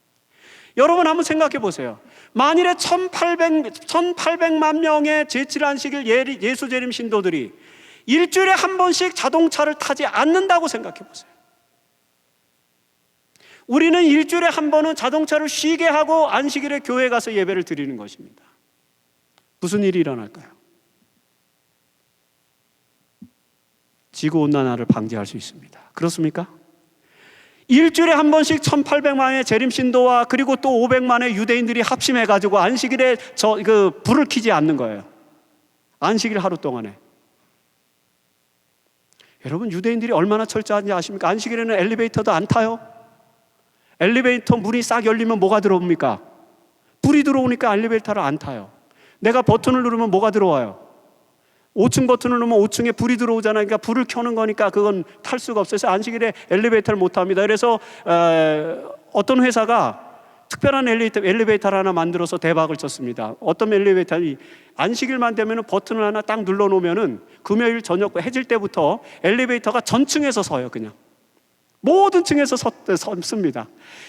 여러분 한번 생각해 보세요. 만일에 1800만 명의 제7 안식일 예수 재림 신도들이 일주일에 한 번씩 자동차를 타지 않는다고 생각해 보세요. 우리는 일주일에 한 번은 자동차를 쉬게 하고 안식일에 교회에 가서 예배를 드리는 것입니다. 무슨 일이 일어날까요? 지구온난화를 방지할 수 있습니다. 그렇습니까? 일주일에 한 번씩 1800만의 재림신도와 그리고 또 500만의 유대인들이 합심해가지고 안식일에 불을 켜지 않는 거예요. 안식일 하루 동안에. 여러분, 유대인들이 얼마나 철저한지 아십니까? 안식일에는 엘리베이터도 안 타요. 엘리베이터 문이 싹 열리면 뭐가 들어옵니까? 불이 들어오니까 엘리베이터를 안 타요. 내가 버튼을 누르면 뭐가 들어와요? 5층 버튼을 누르면 5층에 불이 들어오잖아요. 그러니까 불을 켜는 거니까 그건 탈 수가 없어서 안식일에 엘리베이터를 못 탑니다. 그래서 어떤 회사가 특별한 엘리베이터를 하나 만들어서 대박을 쳤습니다. 어떤 엘리베이터는 안식일만 되면 버튼을 하나 딱 눌러놓으면 금요일 저녁 해질 때부터 엘리베이터가 전층에서 서요. 그냥 모든 층에서 섭니다.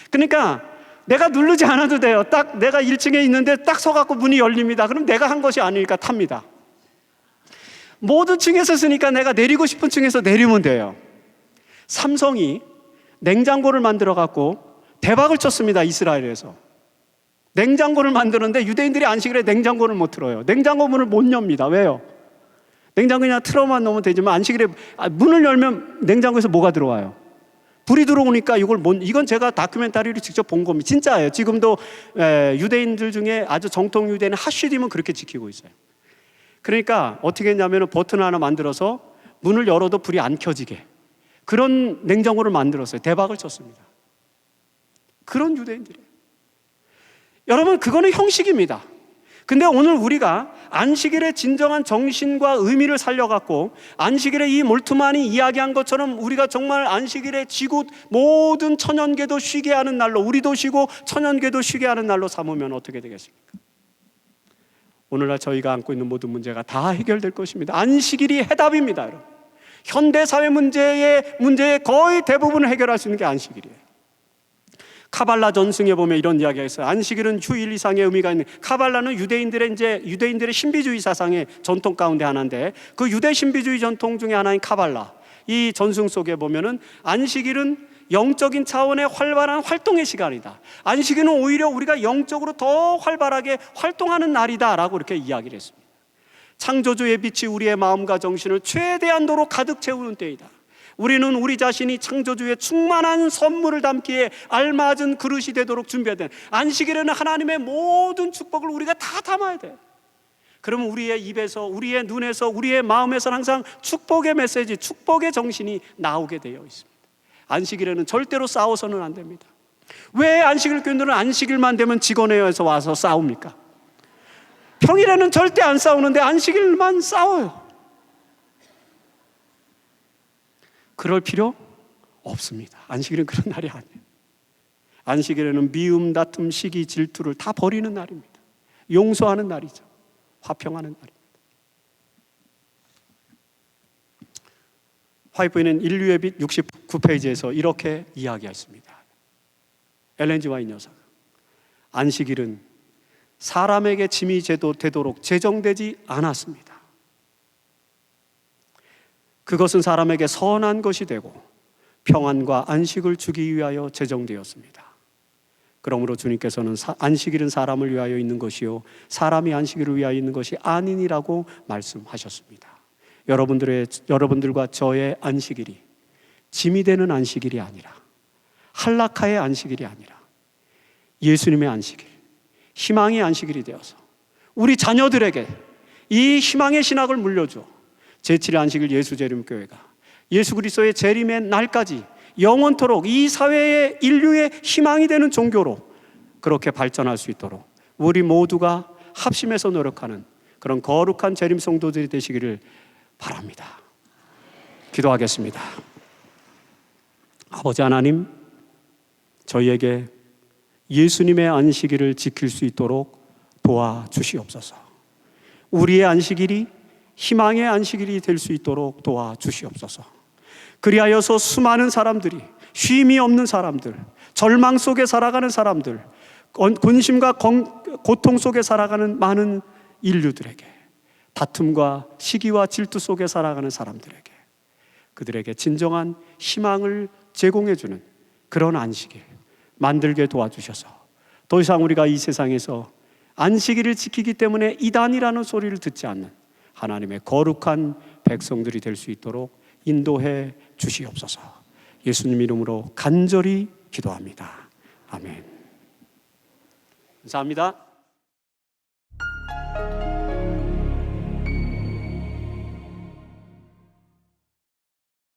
그러니까 내가 누르지 않아도 돼요. 딱 내가 1층에 있는데 딱 서갖고 문이 열립니다. 그럼 내가 한 것이 아니니까 탑니다. 모든 층에서 쓰니까 내가 내리고 싶은 층에서 내리면 돼요. 삼성이 냉장고를 만들어 갖고 대박을 쳤습니다. 이스라엘에서 냉장고를 만드는데 유대인들이 안식일에 냉장고를 못 틀어요. 냉장고 문을 못 엽니다. 왜요? 냉장고 그냥 틀어만 놓으면 되지만 안식일에 문을 열면 냉장고에서 뭐가 들어와요? 불이 들어오니까 이건 제가 다큐멘터리를 직접 본 겁니다. 진짜예요. 지금도 유대인들 중에 아주 정통 유대인 하시딤은 그렇게 지키고 있어요. 그러니까 어떻게 했냐면 버튼 하나 만들어서 문을 열어도 불이 안 켜지게 그런 냉장고를 만들었어요. 대박을 쳤습니다. 그런 유대인들이에요. 여러분, 그거는 형식입니다. 근데 오늘 우리가 안식일의 진정한 정신과 의미를 살려갖고 안식일의 이 몰트만이 이야기한 것처럼 우리가 정말 안식일에 지구 모든 천연계도 쉬게 하는 날로, 우리도 쉬고 천연계도 쉬게 하는 날로 삼으면 어떻게 되겠습니까? 오늘날 저희가 안고 있는 모든 문제가 다 해결될 것입니다. 안식일이 해답입니다. 여러분. 현대사회 문제의 거의 대부분을 해결할 수 있는 게 안식일이에요. 카발라 전승에 보면 이런 이야기가 있어요. 안식일은 휴일 이상의 의미가 있는, 카발라는 유대인들의 신비주의 사상의 전통 가운데 하나인데 그 유대 신비주의 전통 중에 하나인 카발라, 이 전승 속에 보면은 안식일은 영적인 차원의 활발한 활동의 시간이다. 안식일은 오히려 우리가 영적으로 더 활발하게 활동하는 날이다라고 이렇게 이야기를 했습니다. 창조주의 빛이 우리의 마음과 정신을 최대한도로 가득 채우는 때이다. 우리는 우리 자신이 창조주의 충만한 선물을 담기에 알맞은 그릇이 되도록 준비해야 돼. 안식일에는 하나님의 모든 축복을 우리가 다 담아야 돼. 그러면 우리의 입에서, 우리의 눈에서, 우리의 마음에서 항상 축복의 메시지, 축복의 정신이 나오게 되어 있습니다. 안식일에는 절대로 싸워서는 안 됩니다. 왜 안식일 교인들은 안식일만 되면 직원회의에서 와서 싸웁니까? 평일에는 절대 안 싸우는데 안식일만 싸워요. 그럴 필요 없습니다. 안식일은 그런 날이 아니에요. 안식일에는 미움, 다툼, 시기, 질투를 다 버리는 날입니다. 용서하는 날이죠. 화평하는 날입니다. 화이트는 인류의 빛 69페이지에서 이렇게 이야기했습니다. 엘렌 G. 화이트 여사가 안식일은 사람에게 짐이 되도록 제정되지 않았습니다. 그것은 사람에게 선한 것이 되고 평안과 안식을 주기 위하여 제정되었습니다. 그러므로 주님께서는 안식일은 사람을 위하여 있는 것이요 사람이 안식일을 위하여 있는 것이 아니니라고 말씀하셨습니다. 여러분들과 저의 안식일이 짐이 되는 안식일이 아니라, 한락하의 안식일이 아니라 예수님의 안식일, 희망의 안식일이 되어서 우리 자녀들에게 이 희망의 신학을 물려줘 제7의 안식일 예수재림교회가 예수 그리스도의 재림의 날까지 영원토록 이 사회의 인류의 희망이 되는 종교로 그렇게 발전할 수 있도록 우리 모두가 합심해서 노력하는 그런 거룩한 재림 성도들이 되시기를 바랍니다. 기도하겠습니다. 아버지 하나님, 저희에게 예수님의 안식일을 지킬 수 있도록 도와주시옵소서. 우리의 안식일이 희망의 안식일이 될 수 있도록 도와주시옵소서. 그리하여서 수많은 사람들이, 쉼이 없는 사람들, 절망 속에 살아가는 사람들, 근심과 고통 속에 살아가는 많은 인류들에게, 다툼과 시기와 질투 속에 살아가는 사람들에게, 그들에게 진정한 희망을 제공해주는 그런 안식일 만들게 도와주셔서 더 이상 우리가 이 세상에서 안식일을 지키기 때문에 이단이라는 소리를 듣지 않는 하나님의 거룩한 백성들이 될 수 있도록 인도해 주시옵소서. 예수님 이름으로 간절히 기도합니다. 아멘. 감사합니다.